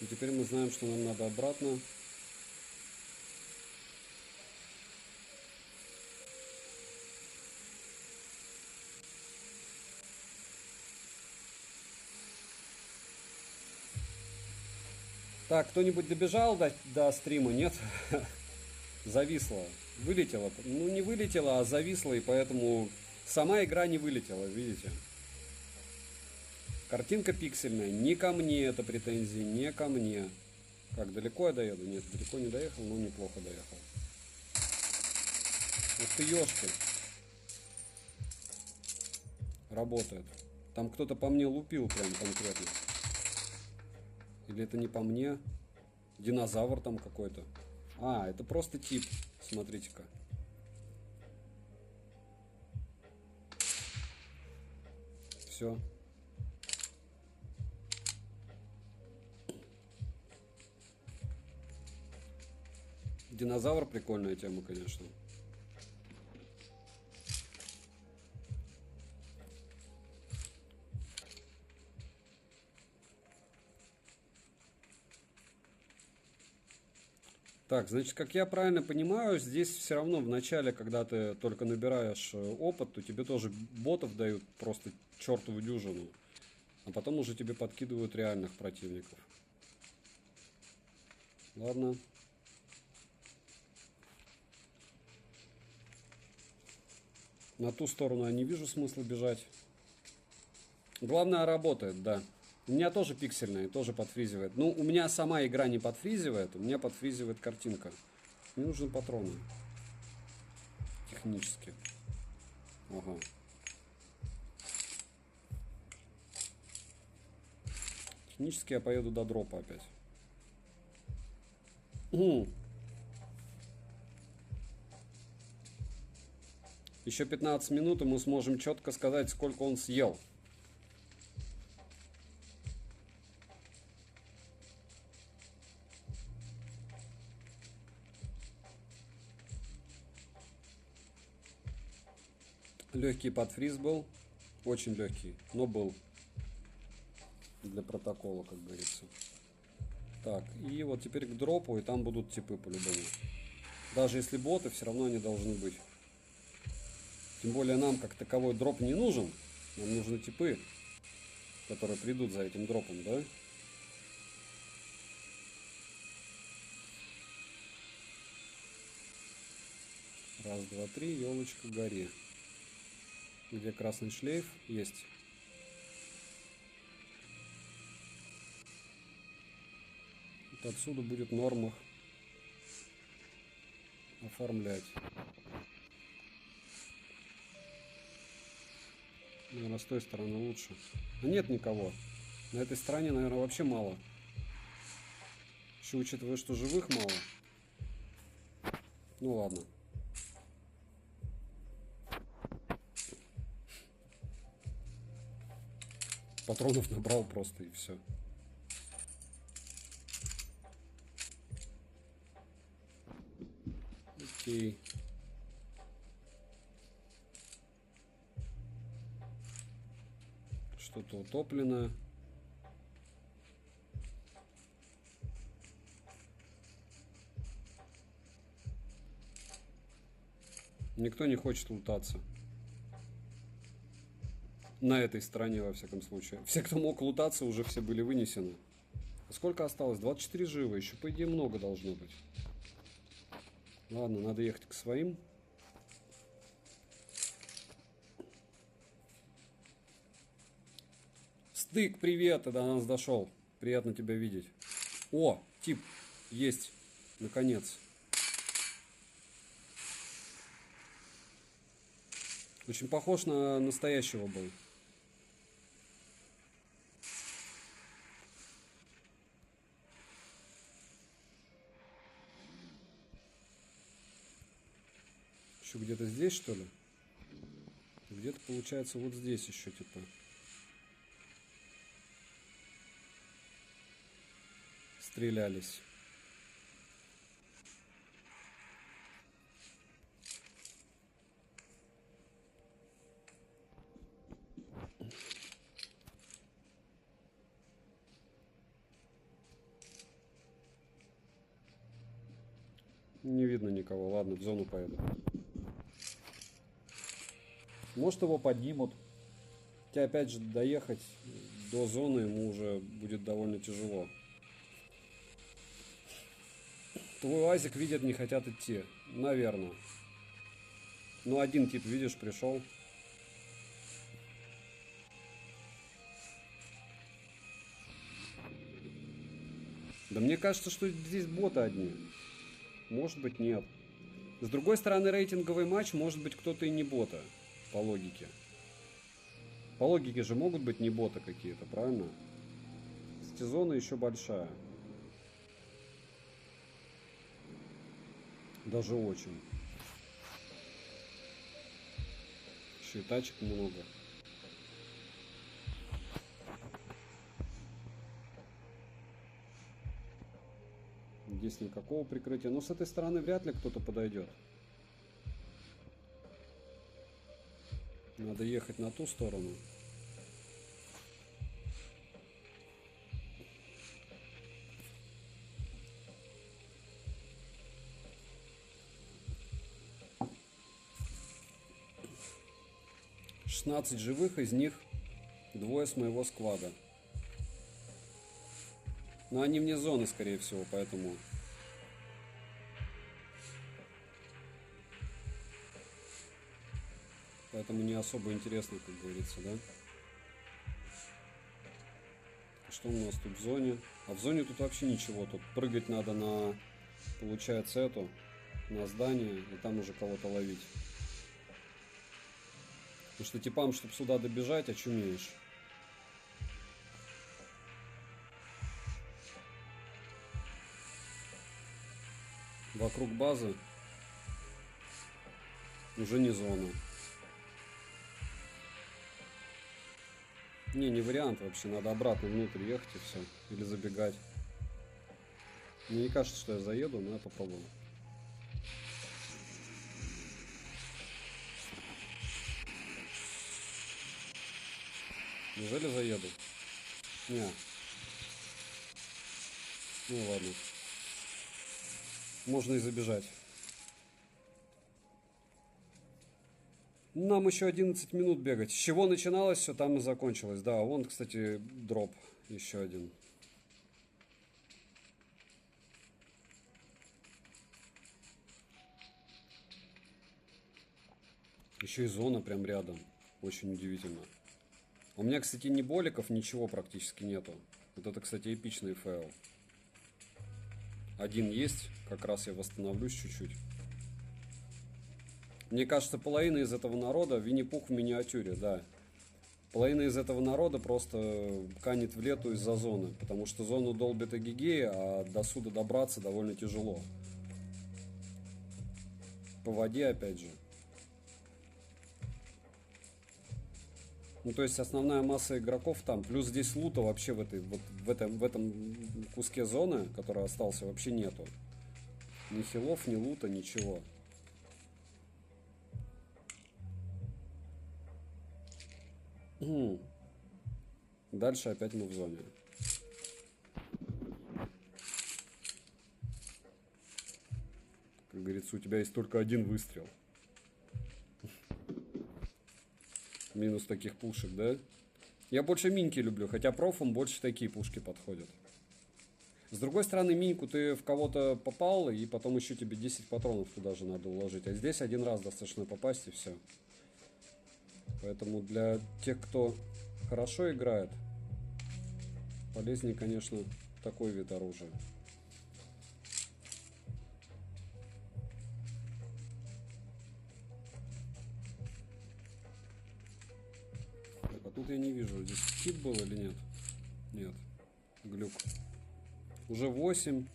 И теперь мы знаем, что нам надо обратно. Так, кто-нибудь добежал до стрима? Нет? Зависло. Вылетело. Ну, не вылетело, а зависло, и поэтому сама игра не вылетела, видите? Картинка пиксельная. Не ко мне это претензии, не ко мне. Как, далеко я доеду? Нет, далеко не доехал, но неплохо доехал. Ух ты, ёшки. Работает. Там кто-то по мне лупил прям конкретно. Или это не по мне? Динозавр там какой-то. А, это просто тип. Смотрите-ка. Все. Динозавр прикольная тема, конечно. Так, значит, как я правильно понимаю, здесь все равно в начале, когда ты только набираешь опыт, то тебе тоже ботов дают просто чертову дюжину. А потом уже тебе подкидывают реальных противников. Ладно. На ту сторону я не вижу смысла бежать. Главное, работает, да. У меня тоже пиксельная, тоже подфризивает. Ну, у меня сама игра не подфризивает, у меня подфризивает картинка. Мне нужны патроны. Технически. Ага. Технически я поеду до дропа опять. Еще 15 минут, и мы сможем четко сказать, сколько он съел. Легкий подфриз был. Очень легкий, но был. Для протокола, как говорится. Так, и вот теперь к дропу, и там будут типы по-любому. Даже если боты, все равно они должны быть. Тем более нам как таковой дроп не нужен. Нам нужны типы, которые придут за этим дропом, да? Раз, два, три, елочка, гори. Где красный шлейф? Есть. Вот отсюда будет норма оформлять. Наверное, с той стороны лучше. Но нет никого. На этой стороне, наверное, вообще мало. Еще учитывая, что живых мало. Ну ладно. Патронов набрал просто и все. Окей. Что-то утоплено. Никто не хочет лутаться. На этой стороне, во всяком случае. Все, кто мог лутаться, уже все были вынесены. А сколько осталось? 24 живы. Еще, по идее, много должно быть. Ладно, надо ехать к своим. Стык, привет, ты до нас дошел. Приятно тебя видеть. О, тип есть. Наконец. Очень похож на настоящего был. Еще где-то здесь, что ли? Где-то получается вот здесь еще типа. Стрелялись. Не видно никого. Ладно, в зону поеду. Может, его поднимут. Хотя, опять же, доехать до зоны ему уже будет довольно тяжело. Твой УАЗик видят, не хотят идти. Наверное. Ну, один тип, видишь, пришел. Да мне кажется, что здесь боты одни. Может быть, нет. С другой стороны, рейтинговый матч, может быть, кто-то и не бота. По логике. По логике же могут быть не боты какие-то, правильно? Кстати, зона еще большая. Даже очень. Еще и тачек много. Здесь никакого прикрытия. Но с этой стороны вряд ли кто-то подойдет. Надо ехать на ту сторону. «16 живых, из них двое с моего сквада». Но они вне зоны, скорее всего, поэтому... Поэтому не особо интересно, как говорится, да? Что у нас тут в зоне? А в зоне тут вообще ничего. Тут прыгать надо на, получается, эту, на здание, и там уже кого-то ловить. Потому что типам, чтобы сюда добежать, очумеешь. Вокруг базы уже не зона. Не вариант вообще. Надо обратно внутрь ехать и все. Или забегать. Мне не кажется, что я заеду, но я попробую. Неужели заеду? Не. Ну ладно. Можно и забежать. Нам еще 11 минут бегать. С чего начиналось, все там и закончилось. Да, вон, кстати, дроп. Еще один. Еще и зона прям рядом. Очень удивительно. У меня, кстати, ни боликов, ничего практически нету. Вот это, кстати, эпичный фейл. Один есть. Как раз я восстановлюсь чуть-чуть. Мне кажется, половина из этого народа Винни-Пух в миниатюре, да. Половина из этого народа просто канет в лету из-за зоны. Потому что зону долбит эгегея, а до сюда добраться довольно тяжело. По воде, опять же. Ну, то есть основная масса игроков там. Плюс здесь лута вообще в этом куске зоны, который остался, вообще нету. Ни хилов, ни лута, ничего. Дальше опять мы в зоне. Как говорится, у тебя есть только один выстрел. Минус таких пушек, да? Я больше миньки люблю, хотя профам больше такие пушки подходят. С другой стороны, миньку ты в кого-то попал, и потом еще тебе 10 патронов туда же надо уложить. А здесь один раз достаточно попасть, и все. Поэтому для тех, кто хорошо играет, полезнее, конечно, такой вид оружия. Так, а тут я не вижу, здесь хит был или нет? Нет, глюк. Уже 8.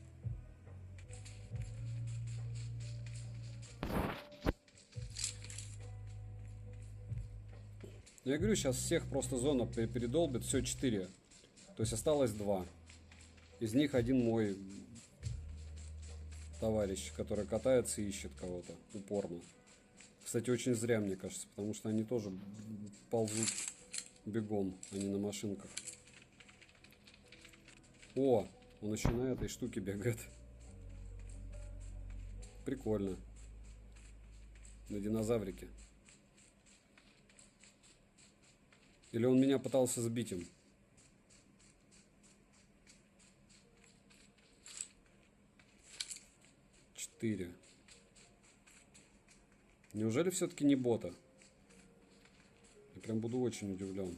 Я говорю, сейчас всех просто зона передолбит, все 4. То есть осталось 2. Из них один мой товарищ, который катается и ищет кого-то упорно. Кстати, очень зря, мне кажется, потому что они тоже ползут бегом, а не на машинках. О, он еще на этой штуке бегает. Прикольно. На динозаврике. Или он меня пытался сбить им? Четыре. Неужели все-таки не бота? Я прям буду очень удивлен.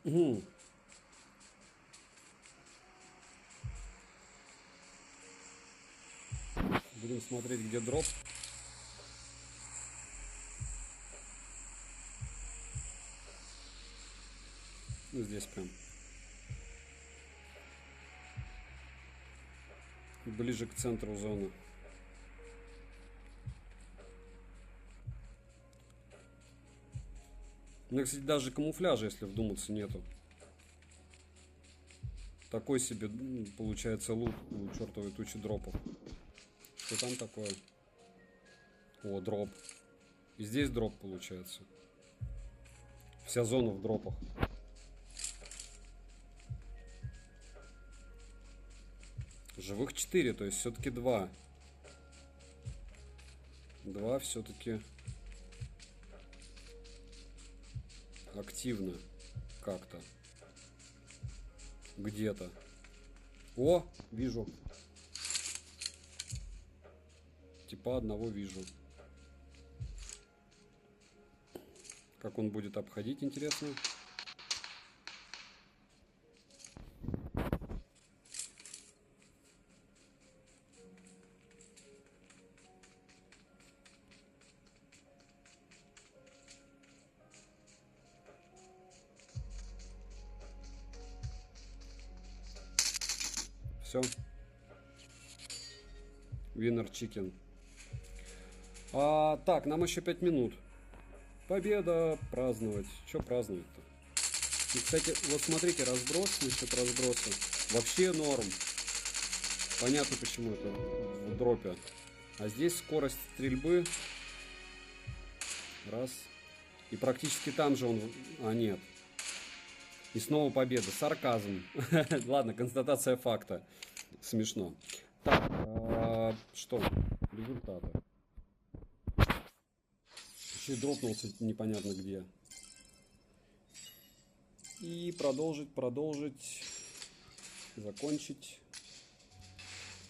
Угу. Будем смотреть, где дроп. Ну, здесь прям. Ближе к центру зоны. У меня, кстати, даже камуфляжа, если вдуматься, нету. Такой себе, получается, лут у чертовой тучи дропов. Что там такое? О, дроп. И здесь дроп получается. Вся зона в дропах. Живых 4, то есть все-таки 2. 2 все-таки активно как-то. Где-то. О, вижу. Типа одного вижу. Как он будет обходить, интересно. Все. Winner Chicken. Так, нам еще 5 минут. Победа праздновать. Что праздновать-то? И, кстати, вот смотрите, разброс, насчет разброса. Вообще норм. Понятно, почему это в дропе. А здесь скорость стрельбы. Раз. И практически там же он... А, нет. И снова победа. Сарказм. Ладно, констатация факта. Смешно. Так, что? Результаты. Еще и дропнулся непонятно где. И продолжить. Закончить.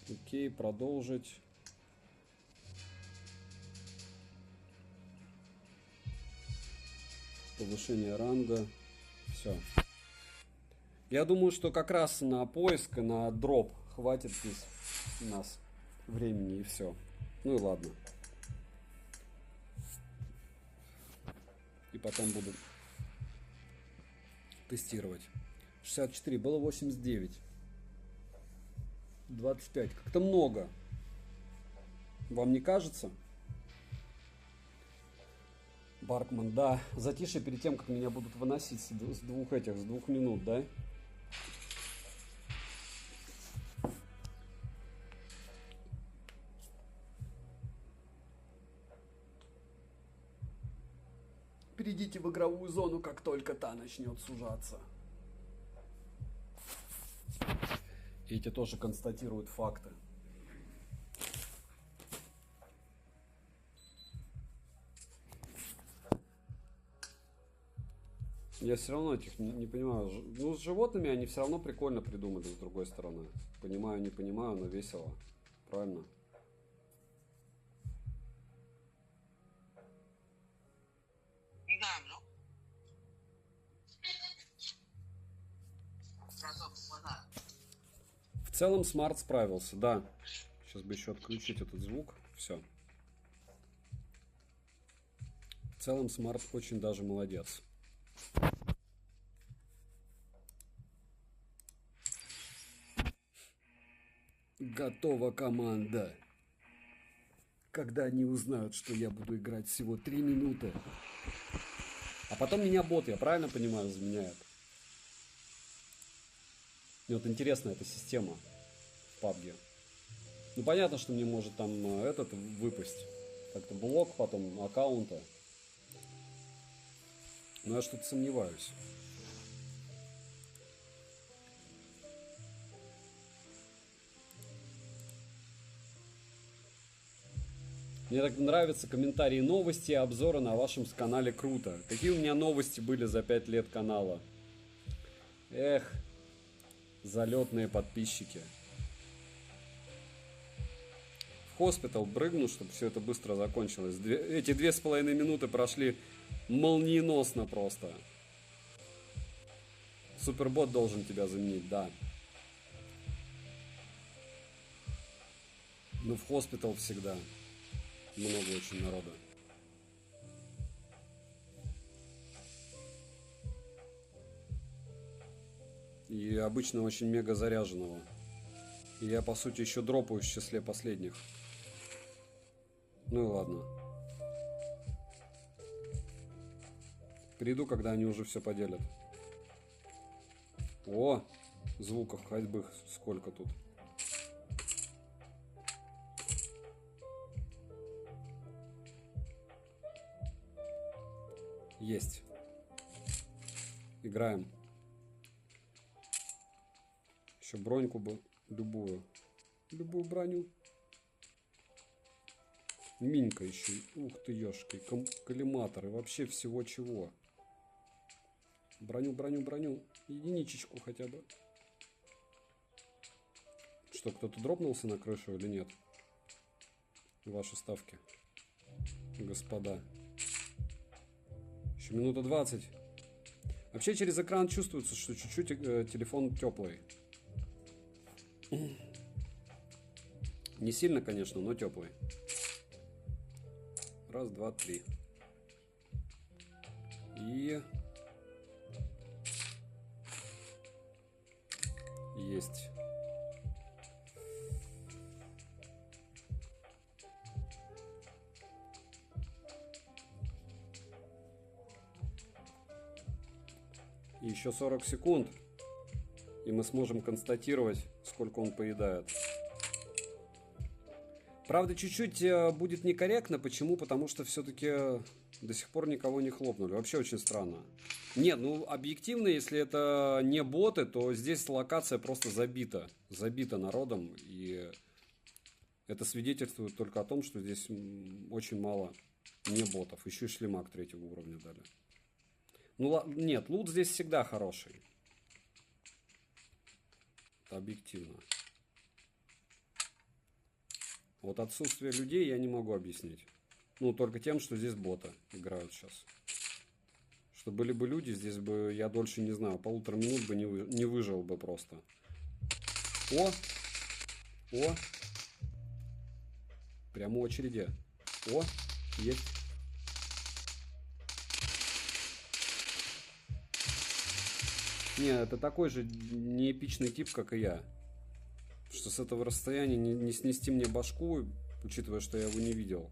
Окей, продолжить. Повышение ранга. Все. Я думаю, что как раз на поиск и на дроп хватит здесь у нас времени и все. Ну и ладно. И потом буду тестировать. 64, было 89. 25. Как-то много. Вам не кажется? Баркман, да. Затише перед тем, как меня будут выносить с двух минут, да? Перейдите в игровую зону, как только та начнет сужаться. И эти тоже констатируют факты. Я все равно этих не понимаю. Ну, с животными они все равно прикольно придумали, с другой стороны. Понимаю, не понимаю, но весело. Правильно? В целом смарт справился, да. Сейчас бы еще отключить этот звук. Все. В целом смарт очень даже молодец. Готова команда. Когда они узнают, что я буду играть всего 3 минуты. А потом меня бот, я правильно понимаю, заменяет. Мне вот интересна эта система в PUBG. Ну понятно, что мне может там этот выпасть. Как-то блок потом аккаунта. Но я что-то сомневаюсь. Мне так нравятся комментарии, новости и обзоры на вашем канале. Круто. Какие у меня новости были за 5 лет канала? Эх, залетные подписчики. В хоспитал прыгну, чтобы все это быстро закончилось. Эти 2,5 минуты прошли молниеносно просто. Супербот должен тебя заменить, да. Ну, в хоспитал всегда. Много очень народа. И обычно очень мега заряженного. И я, по сути, еще дропаю в числе последних. Ну и ладно. Приду, когда они уже все поделят. О, звуков ходьбы сколько тут. Есть. Играем. Еще броньку бы. Любую. Любую броню. Минька еще. Ух ты, ешки. Коллиматоры. Вообще всего чего. Броню, броню, броню. Единичечку хотя бы. Что, кто-то дропнулся на крышу или нет? Ваши ставки. Господа. Еще минута 20. Вообще через экран чувствуется, что чуть-чуть телефон теплый. Не сильно, конечно, но теплый. Раз, два, три. И... Есть. И еще 40 секунд. И мы сможем констатировать, сколько он поедает. Правда, чуть-чуть будет некорректно. Почему? Потому что все-таки до сих пор никого не хлопнули. Вообще очень странно. Нет, ну объективно, если это не боты, то здесь локация просто забита. Забита народом. И это свидетельствует только о том, что здесь очень мало не ботов. Еще и шлемак 3-го уровня дали. Ну, нет, лут здесь всегда хороший. Это объективно. Вот отсутствие людей я не могу объяснить. Ну, только тем, что здесь боты играют сейчас. Что были бы люди, здесь бы, я дольше, не знаю, 1,5 минут бы не выжил бы просто. О! О! Прямо очереди. О! Есть. Не, это такой же неэпичный тип, как и я. Что с этого расстояния не снести мне башку, учитывая, что я его не видел.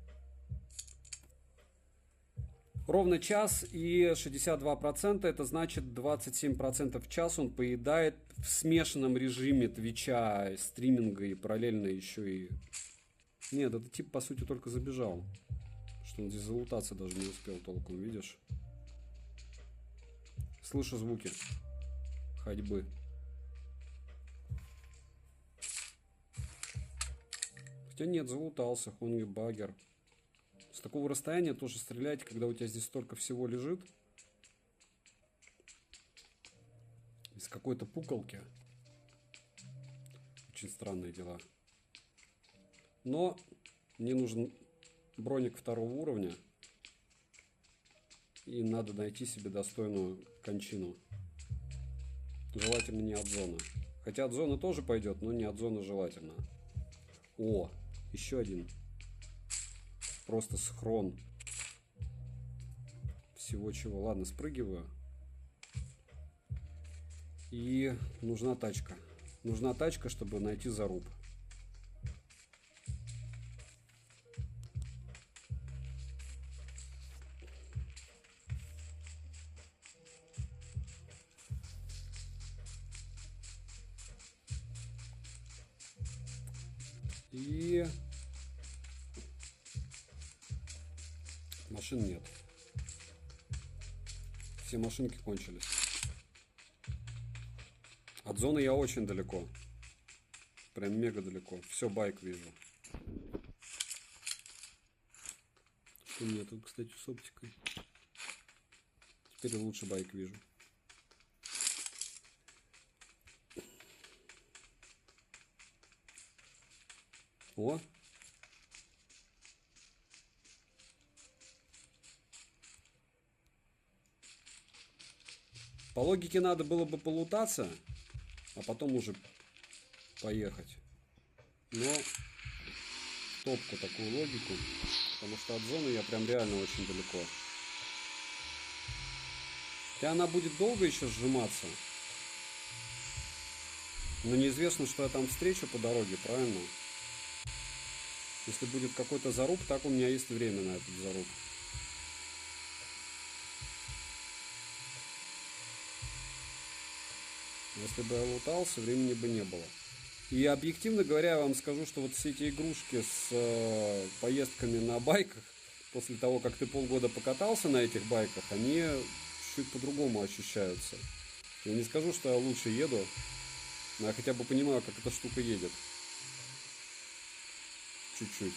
Ровно час и 62%, это значит 27% в час он поедает в смешанном режиме твича, стриминга и параллельно еще и... Нет, этот тип по сути только забежал. Что он здесь залутаться даже не успел толком, видишь? Слышу звуки ходьбы. Хотя нет, залутался, Хонги Багер. С такого расстояния тоже стрелять, когда у тебя здесь столько всего лежит. Из какой-то пуколки. Очень странные дела. Но мне нужен броник 2-го уровня. И надо найти себе достойную кончину. Желательно не от зоны. Хотя от зоны тоже пойдет, но не от зоны желательно. О, еще один. Просто схрон. Всего чего. Ладно, спрыгиваю. И нужна тачка. Нужна тачка, чтобы найти заруб. И машин нет. Все машинки кончились. От зоны я очень далеко. Прям мега далеко. Все, байк вижу. Что у меня тут, кстати, с оптикой? Теперь лучше байк вижу. О! По логике надо было бы полутаться, а потом уже поехать. Но в топку такую логику, потому что от зоны я прям реально очень далеко. Хотя она будет долго еще сжиматься. Но неизвестно, что я там встречу по дороге, правильно? Если будет какой-то заруб, так у меня есть время на этот заруб. Если бы я лутался, времени бы не было. И объективно говоря, я вам скажу, что вот все эти игрушки с поездками на байках, после того, как ты полгода покатался на этих байках, они чуть по-другому ощущаются. Я не скажу, что я лучше еду, но я хотя бы понимаю, как эта штука едет. Чуть-чуть.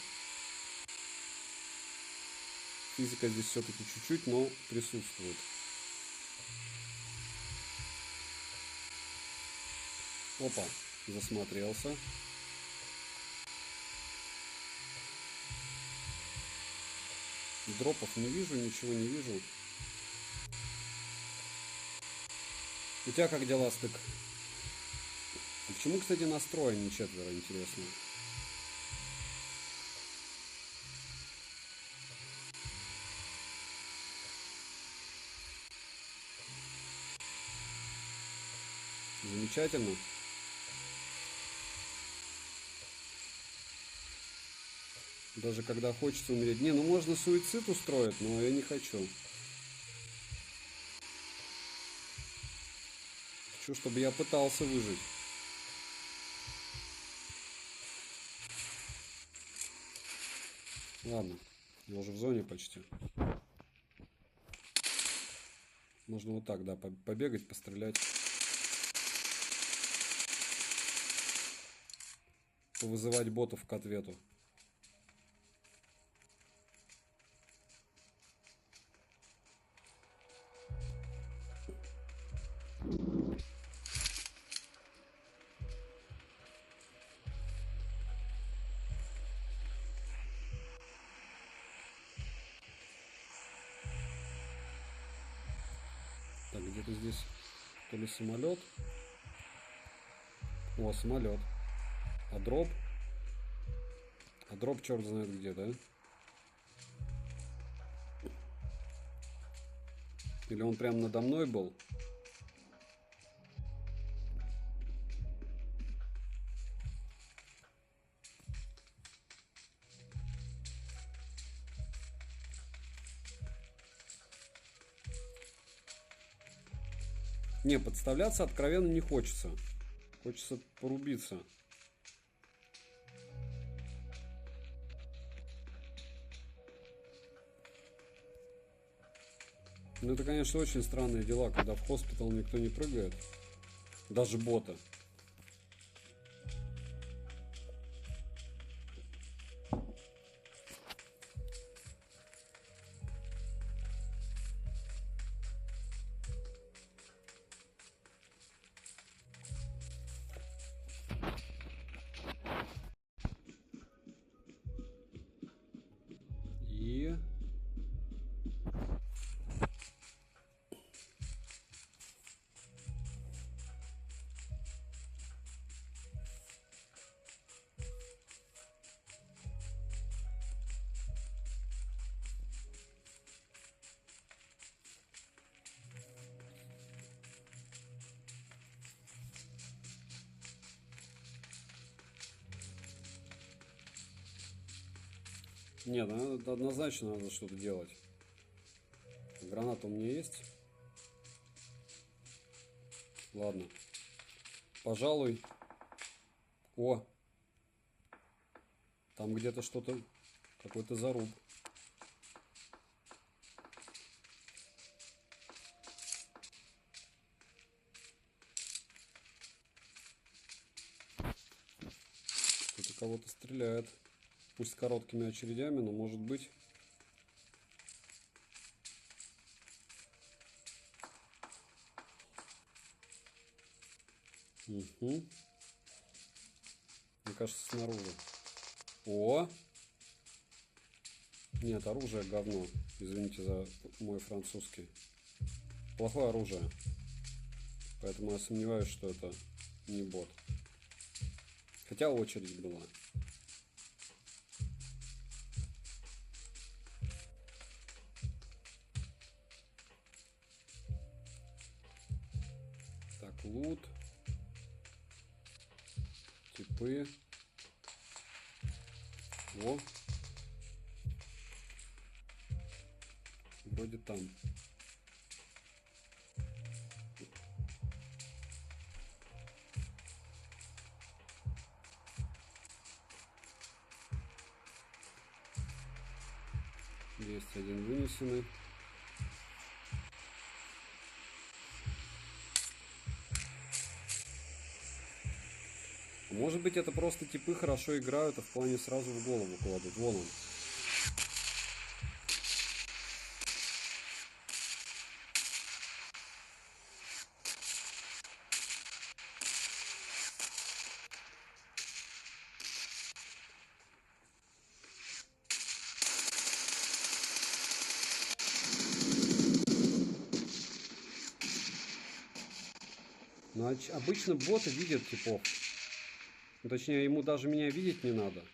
Физика здесь все-таки чуть-чуть, но присутствует. Опа, засмотрелся. Дропов не вижу, ничего не вижу. У тебя как дела, Стык? А почему, кстати, настроен не четверо, интересно? Замечательно. Даже когда хочется умереть. Не, ну можно суицид устроить, но я не хочу. Хочу, чтобы я пытался выжить. Ладно, я уже в зоне почти. Можно вот так, да, побегать, пострелять. Повызывать ботов к ответу. Так, где-то здесь то ли самолет. О, самолет. А дроп? А дроп черт знает где, да? Или он прям надо мной был? Не, подставляться откровенно не хочется. Хочется порубиться. Ну это, конечно, очень странные дела, когда в хоспитал никто не прыгает. Даже боты. И... Нет, это однозначно надо что-то делать. Граната у меня есть. Ладно. Пожалуй. О. Там где-то что-то, какой-то заруб. Кто-то кого-то стреляет. Пусть короткими очередями, но может быть. Угу. Мне кажется, снаружи. О! Нет, оружие говно. Извините за мой французский. Плохое оружие. Поэтому я сомневаюсь, что это не бот. Хотя очередь была. Так, лут. Типы. О. Вроде там. Есть один вынесенный. Может быть, это просто типы хорошо играют, а в плане сразу в голову кладут. Вон он. Но обычно боты видят типов. Ну, точнее, ему даже меня видеть не надо.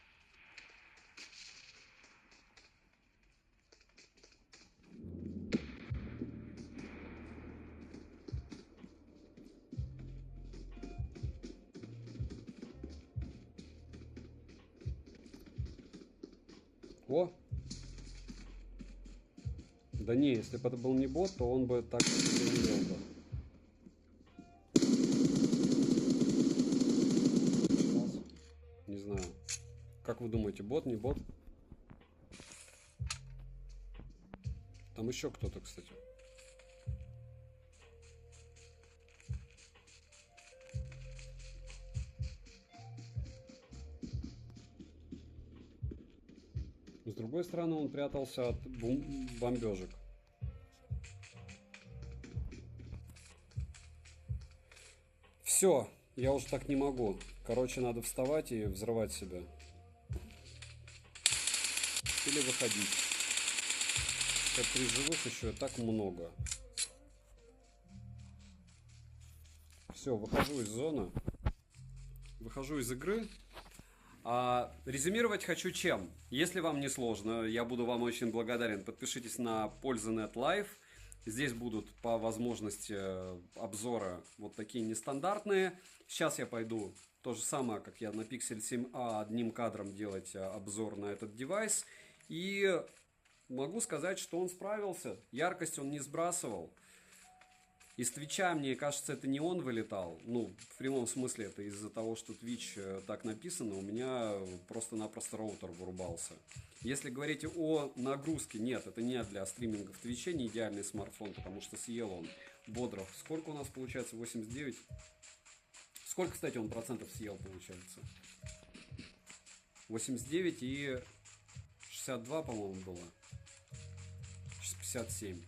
О! Да не, если бы это был не бот, то он бы так не делал бы. Не знаю. Как вы думаете, бот, не бот? Там еще кто-то, кстати. С другой стороны, он прятался от бомбежек. Все, я уже так не могу. Короче, надо вставать и взрывать себя. Или выходить. Как при живых еще так много. Все, выхожу из зоны. Выхожу из игры. Резюмировать хочу чем. Если вам не сложно, я буду вам очень благодарен. Подпишитесь на Польза.нет Live. Здесь будут по возможности обзоры вот такие нестандартные. Сейчас я пойду то же самое, как я на Pixel 7a одним кадром делать обзор на этот девайс. И могу сказать, что он справился. Яркость он не сбрасывал. Из Твича, мне кажется, это не он вылетал. Ну, в прямом смысле, это из-за того, что Twitch так написано, у меня просто-напросто роутер вырубался. Если говорить о нагрузке, нет, это не для стриминга в Твиче, не идеальный смартфон, потому что съел он бодро. Сколько у нас получается? 89? Сколько, кстати, он процентов съел, получается? 89 и 62, по-моему, было. 57.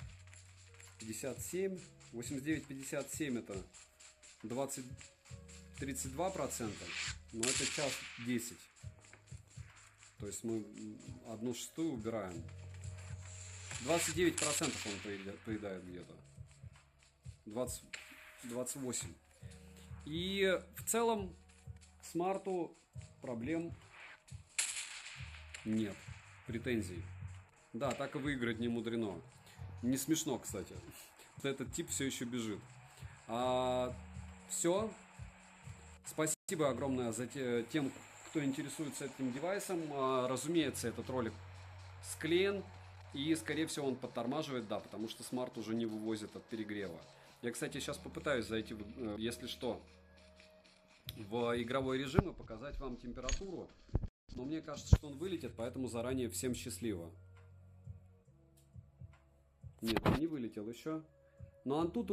57. 89-57 это 32%, но это час 10. То есть мы 1/6 убираем. 29% он поедает где-то. 28. И в целом смарту проблем нет. Претензий. Да, так и выиграть не мудрено. Не смешно, кстати. Этот тип все еще бежит. Все. Спасибо огромное за тем, кто интересуется этим девайсом. Разумеется, этот ролик склеен. И, скорее всего, он подтормаживает, да, потому что смарт уже не вывозит от перегрева. Я, кстати, сейчас попытаюсь зайти, если что, в игровой режим и показать вам температуру. Но мне кажется, что он вылетит, поэтому заранее всем счастливо. Нет, он не вылетел еще. Но Antutu